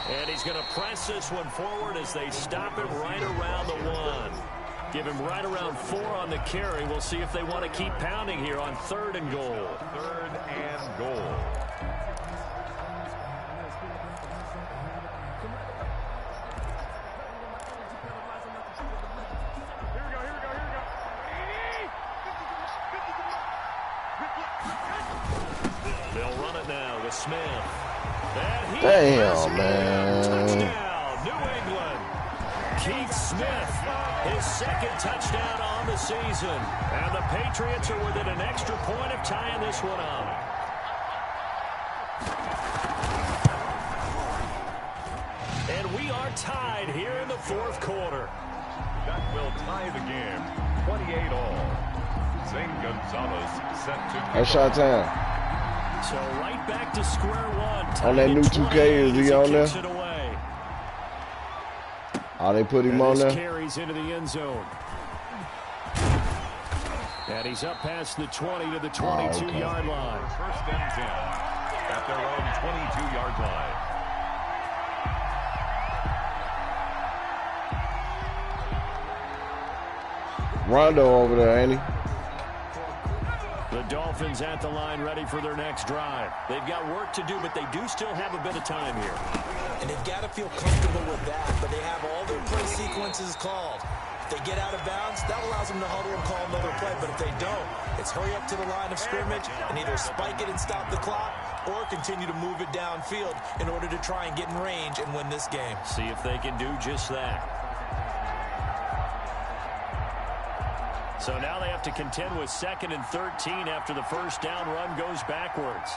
And he's going to press this one forward as they stop it right around the 1. Give him right around 4 on the carry. We'll see if they want to keep pounding here on 3rd and goal. 3rd and goal. They'll run it now with Smith. Damn, man. Touchdown, New England. Keith Smith, his 2nd touchdown on the season. And the Patriots are within an extra point of tying this one up. And we are tied here in the 4th quarter. That will tie the game, 28-all. Zane Gonzalez set to... That's shot time. So right back to square one. On that new 2K, is he on there? Oh, they put him on there? Carries into the end zone. And he's up past the 20 to the 22-yard line. 1st and 10 at their own 22-yard line. Rondo over there, ain't he? The Dolphins at the line ready for their next drive. They've got work to do, but they do still have a bit of time here. And they've got to feel comfortable with that, but they have all their play sequences called. If they get out of bounds, that allows them to huddle and call another play, but if they don't, it's hurry up to the line of scrimmage and either spike it and stop the clock or continue to move it downfield in order to try and get in range and win this game. See if they can do just that. So now they have to contend with 2nd and 13 after the first down run goes backwards.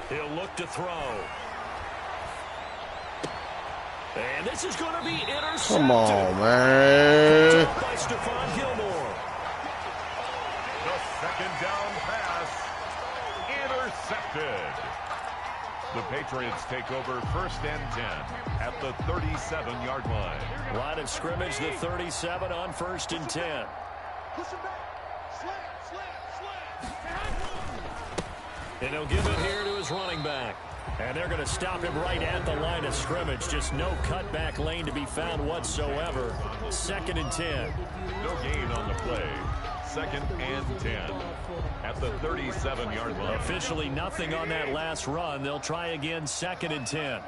He'll look to throw. And this is going to be intercepted. Come on, man. By Stephon Gilmore. The 2nd down pass intercepted. The Patriots take over 1st and 10 at the 37-yard line. Line of scrimmage, the 37 on 1st and 10. And he'll give it here to his running back. And they're going to stop him right at the line of scrimmage. Just no cutback lane to be found whatsoever. 2nd and 10. No gain on the play. 2nd and 10 at the 37-yard line. Officially nothing on that last run. They'll try again 2nd and 10.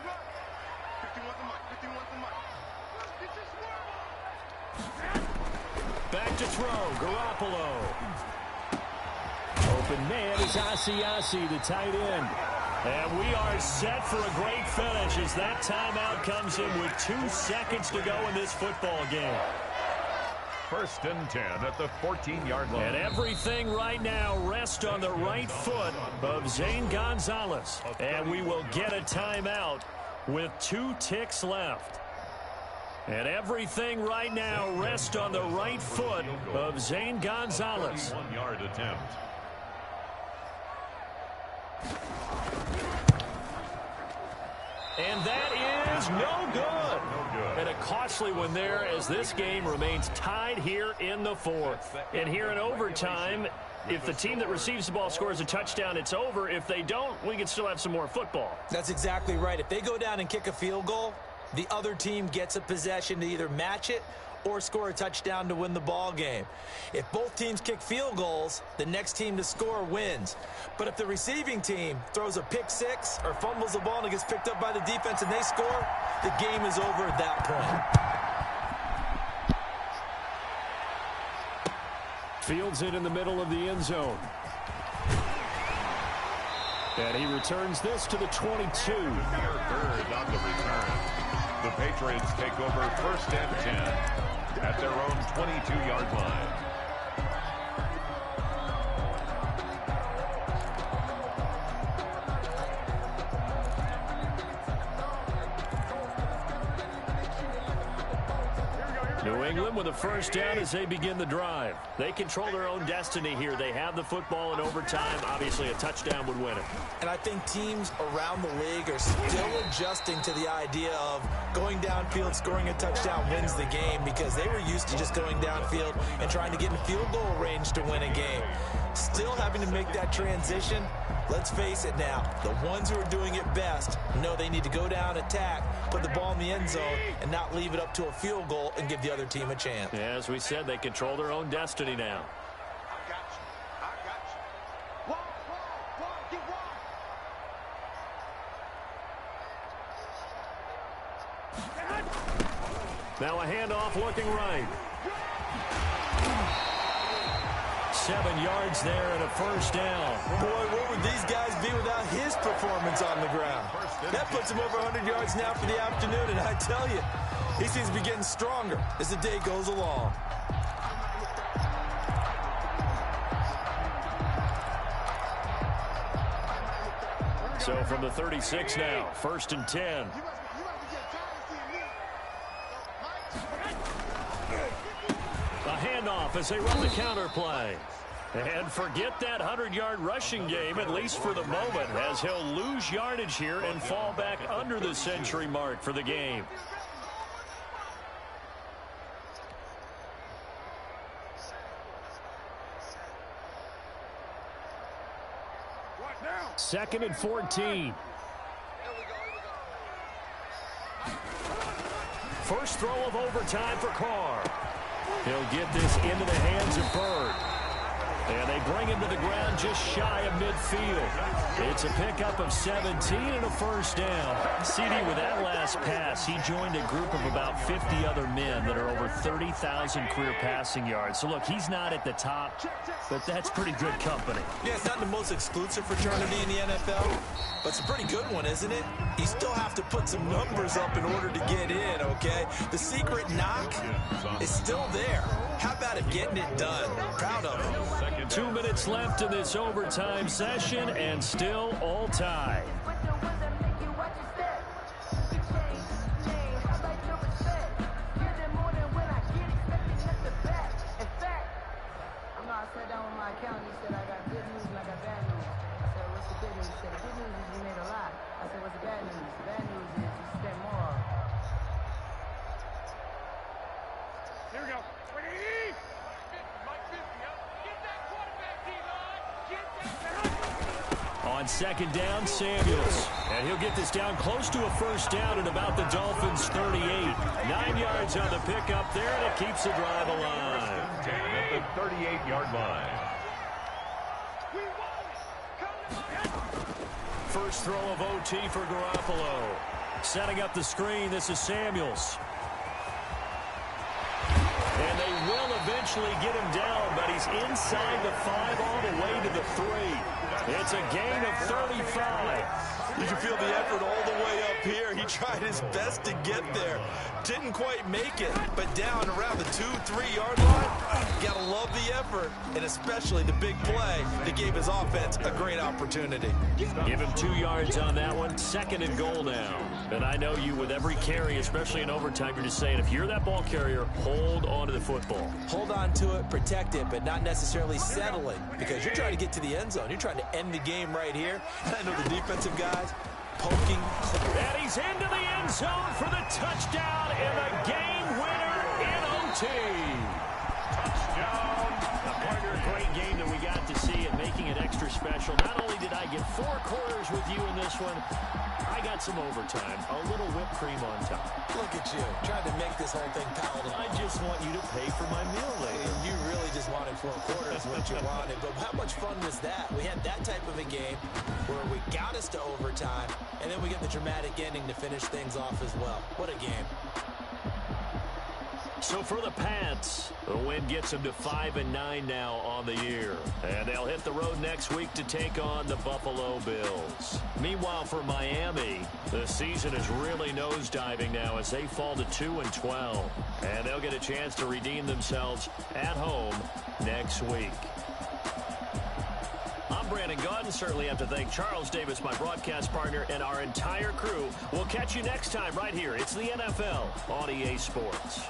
back to throw. Garoppolo. Open man is Asiasi, the tight end. And we are set for a great finish as that timeout comes in with 2 seconds to go in this football game. 1st and 10 at the 14-yard line. And everything right now rests on the right foot of Zane Gonzalez. And we will get a timeout with 2 ticks left. And everything right now rests on the right foot of Zane Gonzalez. 1-yard attempt. And that is no good. And a costly one there as this game remains tied here in the 4th. And here in overtime, if the team that receives the ball scores a touchdown, it's over. If they don't, we can still have some more football. That's exactly right. If they go down and kick a field goal, the other team gets a possession to either match it or score a touchdown to win the ball game. If both teams kick field goals, the next team to score wins. But if the receiving team throws a pick six or fumbles the ball and it gets picked up by the defense and they score, the game is over at that point. Fields it in the middle of the end zone. And he returns this to the 22. 3rd on the return. The Patriots take over 1st and 10 at their own 22-yard line. New England with a 1st down as they begin the drive. They control their own destiny here. They have the football in overtime. Obviously, a touchdown would win it. And I think teams around the league are still adjusting to the idea of going downfield, scoring a touchdown wins the game, because they were used to just going downfield and trying to get in field goal range to win a game. Still having to make that transition. Let's face it now, the ones who are doing it best know they need to go down, attack, put the ball in the end zone, and not leave it up to a field goal and give the other team a chance. Yeah, as we said, they control their own destiny now. I got you. Wide, get wide. Now a handoff looking right. 7 yards there and a 1st down. Boy, what would these guys be without his performance on the ground? That puts him over 100 yards now for the afternoon, and I tell you, he seems to be getting stronger as the day goes along. So from the 36 now, 1st and 10. A handoff as they run the counter play. And forget that 100-yard rushing game, at least for the moment, as he'll lose yardage here and fall back under the century mark for the game. Second and 14. First throw of overtime for Carr. He'll get this into the hands of Bird. And they bring him to the ground just shy of midfield. It's a pickup of 17 and a 1st down. CD, with that last pass, he joined a group of about 50 other men that are over 30,000 career passing yards. So, look, he's not at the top, but that's pretty good company. Yeah, it's not the most exclusive fraternity in the NFL, but it's a pretty good one, isn't it? You still have to put some numbers up in order to get in, okay? The secret knock is still there. How about it getting it done? Proud of him. 2 minutes left in this overtime session, and still all tied. On 2nd down, Samuels. And he'll get this down close to a 1st down at about the Dolphins' 38. 9 yards on the pickup there, and it keeps the drive alive. At the 38-yard line. First throw of OT for Garoppolo. Setting up the screen, this is Samuels. And they will eventually eventually get him down, but he's inside the 5 all the way to the 3. It's a gain of 35. You can feel the effort all the way up here. He tried his best to get there. Didn't quite make it, but down around the 2-3 yard line, you gotta love the effort, and especially the big play that gave his offense a great opportunity. Give him 2 yards on that one. 2nd and goal now. And I know you, with every carry, especially in overtime, you're just saying, if you're that ball carrier, hold on to the football. Hold on to it, protect it, but not necessarily settling, because you're trying to get to the end zone. You're trying to end the game right here. And I know the defensive guys poking. And he's into the end zone for the touchdown and the game winner in OT. Touchdown. A partner, a great game that we got to see and making it extra special. Not only did I get 4 quarters with you in this one, I got some overtime, a little whipped cream on top. Look at you, trying to make this whole thing palatable. I just want you to pay for my meal later. You really just wanted 4 quarters, what you wanted. But how much fun was that? We had that type of a game where we got us to overtime, and then we get the dramatic ending to finish things off as well. What a game. So for the Pats, the win gets them to 5-9 now on the year. And they'll hit the road next week to take on the Buffalo Bills. Meanwhile, for Miami, the season is really nosediving now as they fall to 2-12. And they'll get a chance to redeem themselves at home next week. I'm Brandon Gaudin. Certainly have to thank Charles Davis, my broadcast partner, and our entire crew. We'll catch you next time right here. It's the NFL on EA Sports.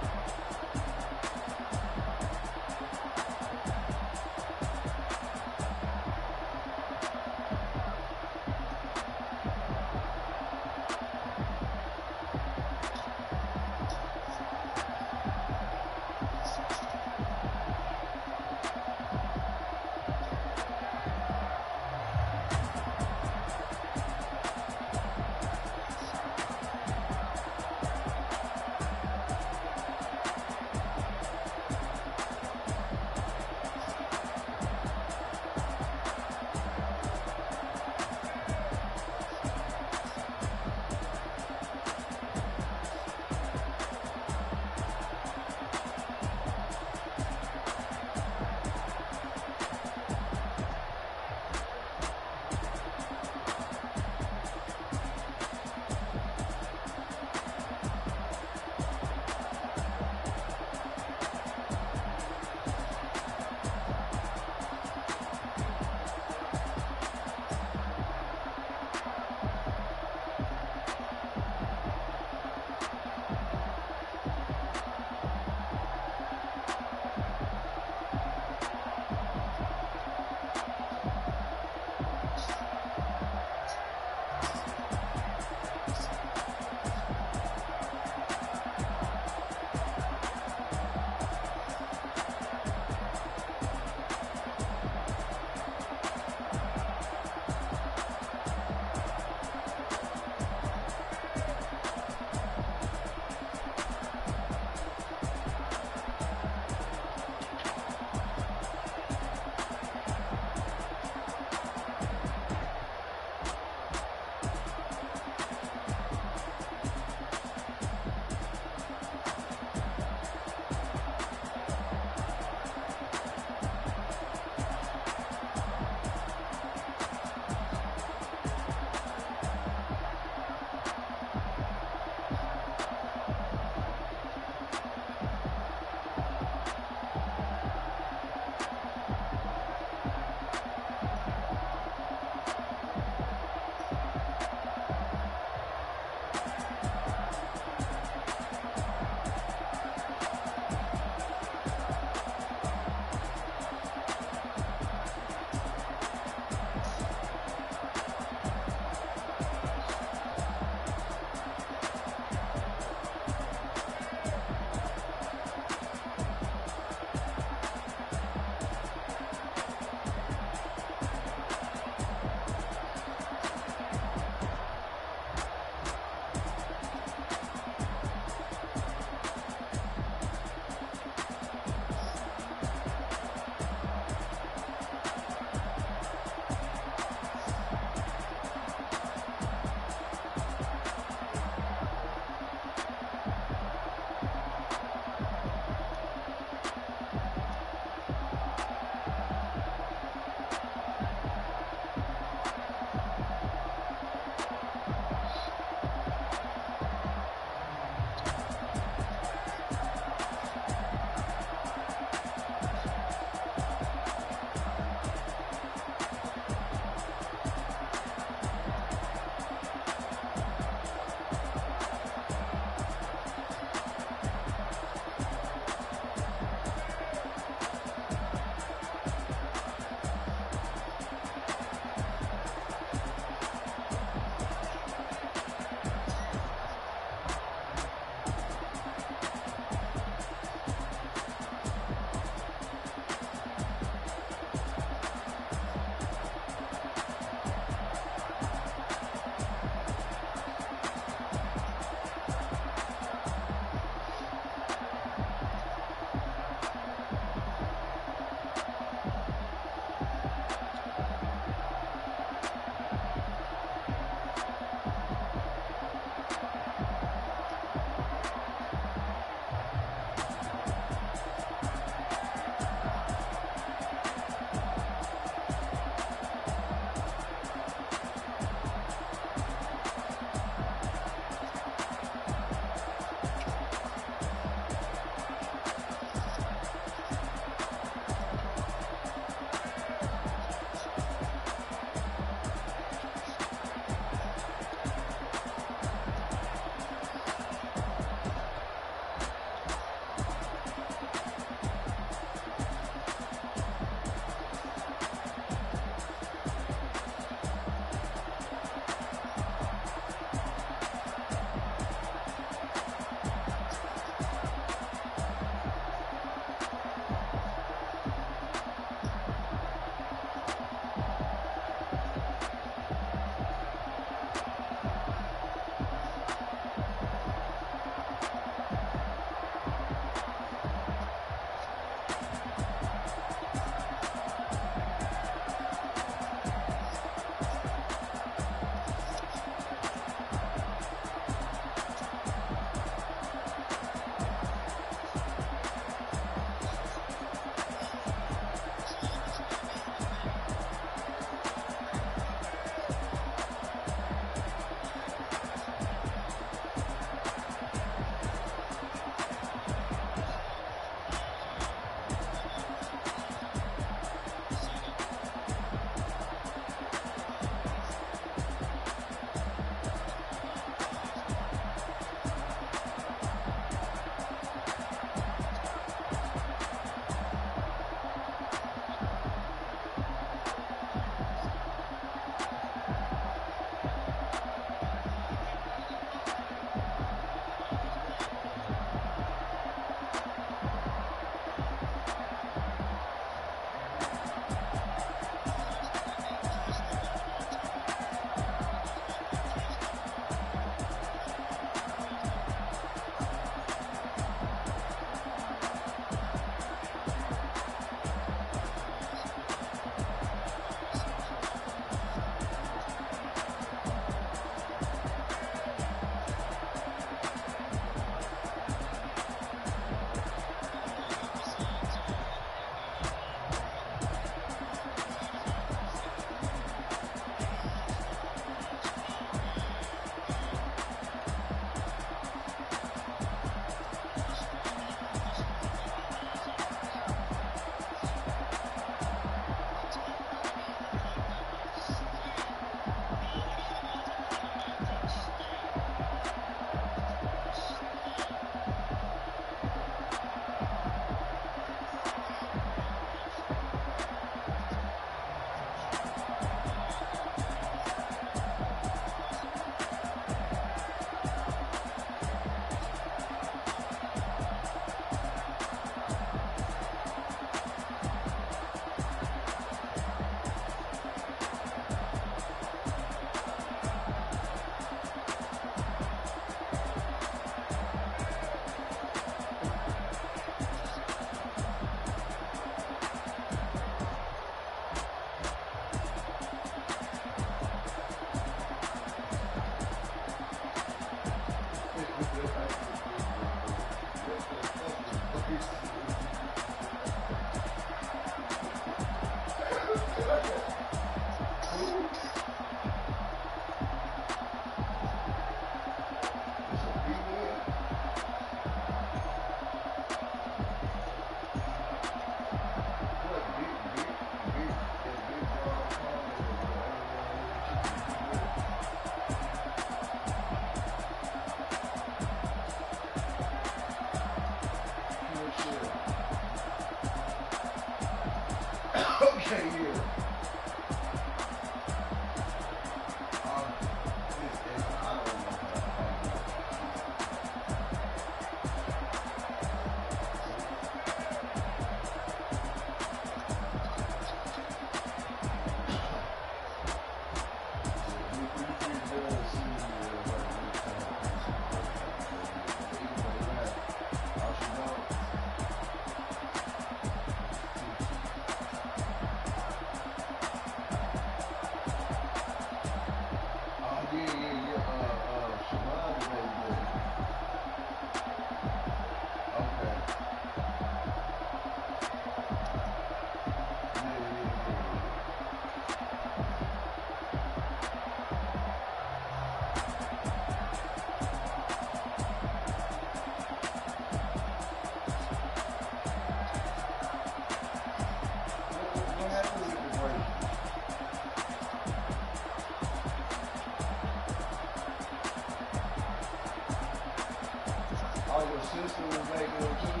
Sister was making them too.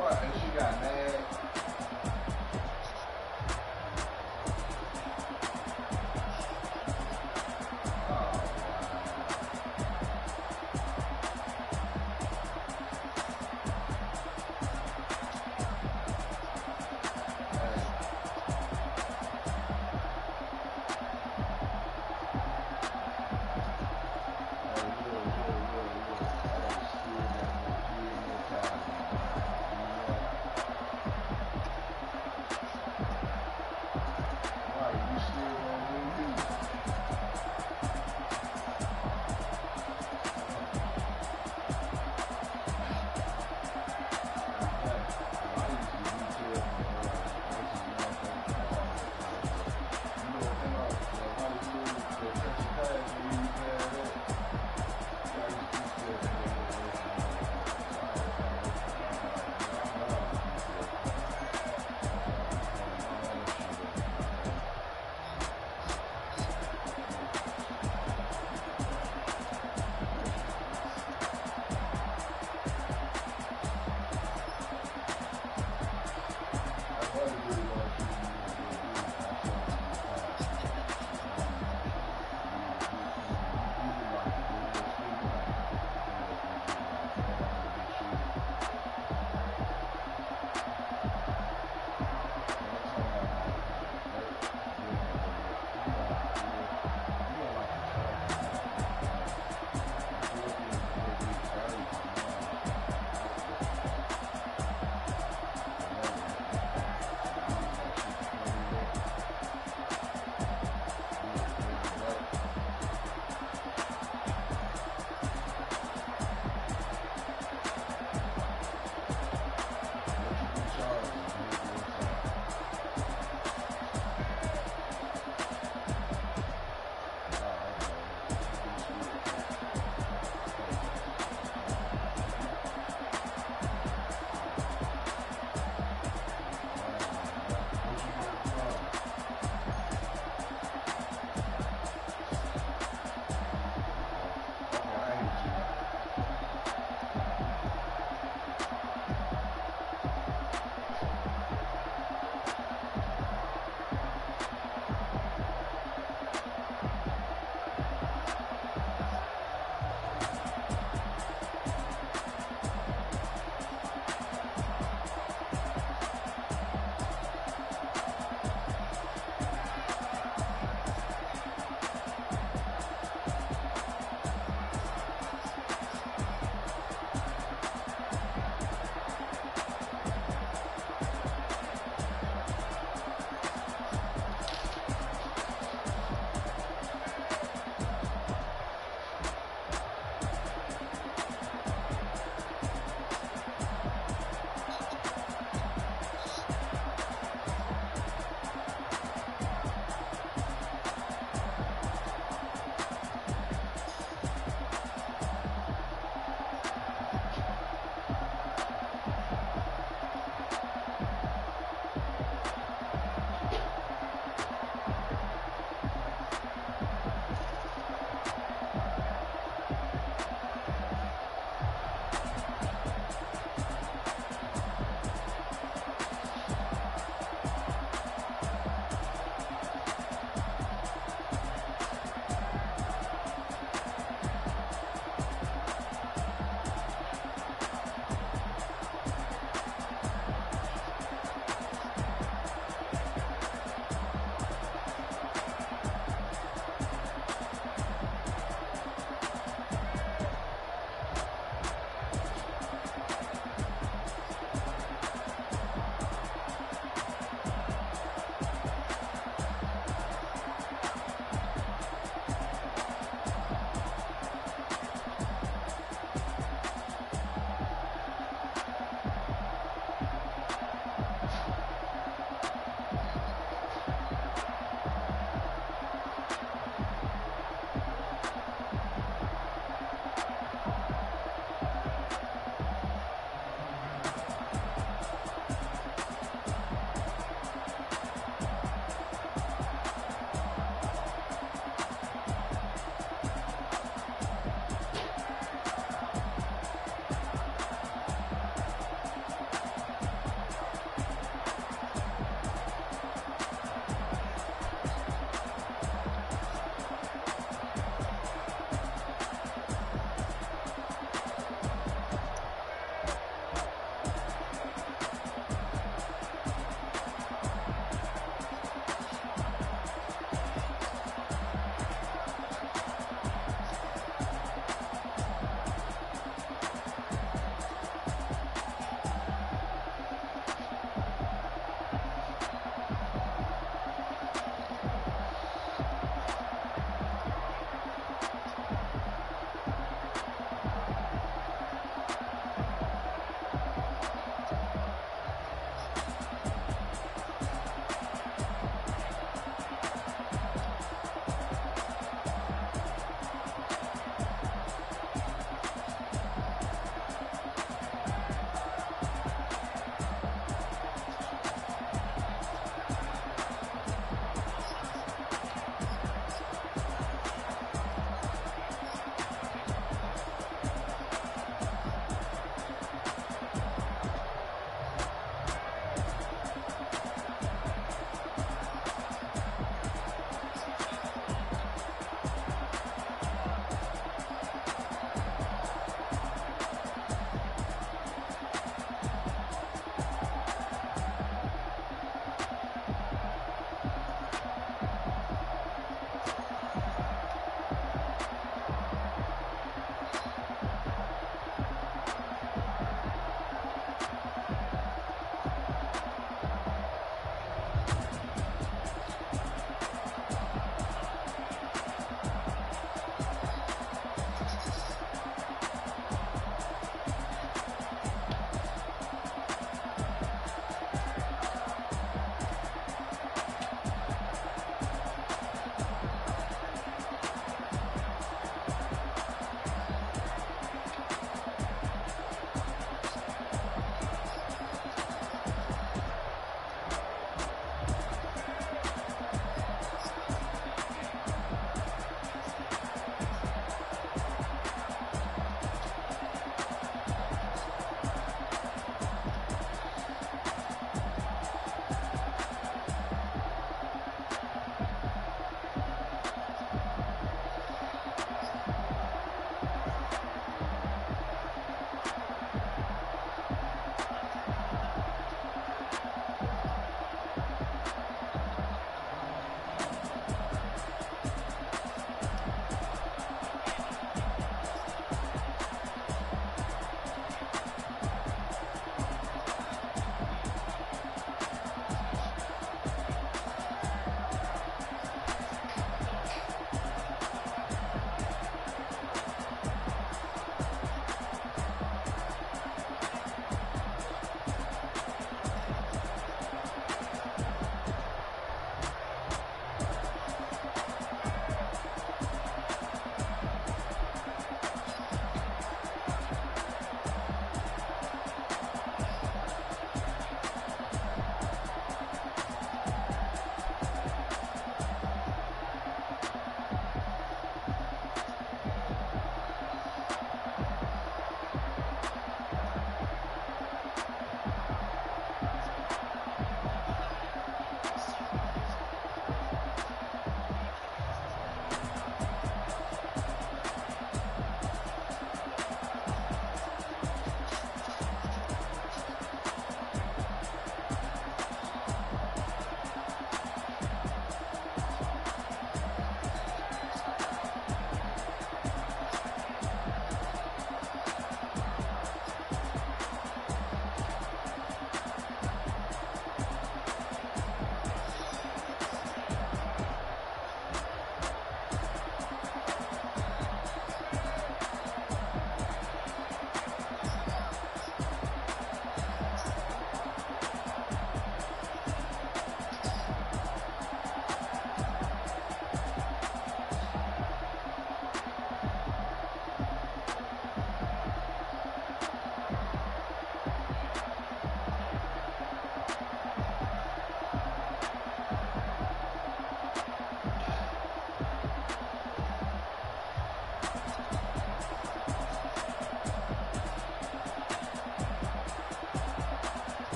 What? And she got mad.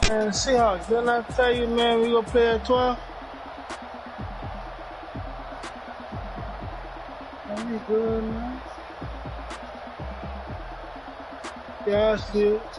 Man, Seahawks, didn't I tell you, man, we gonna play at 12? Man, we good, man. Yeah, I see it.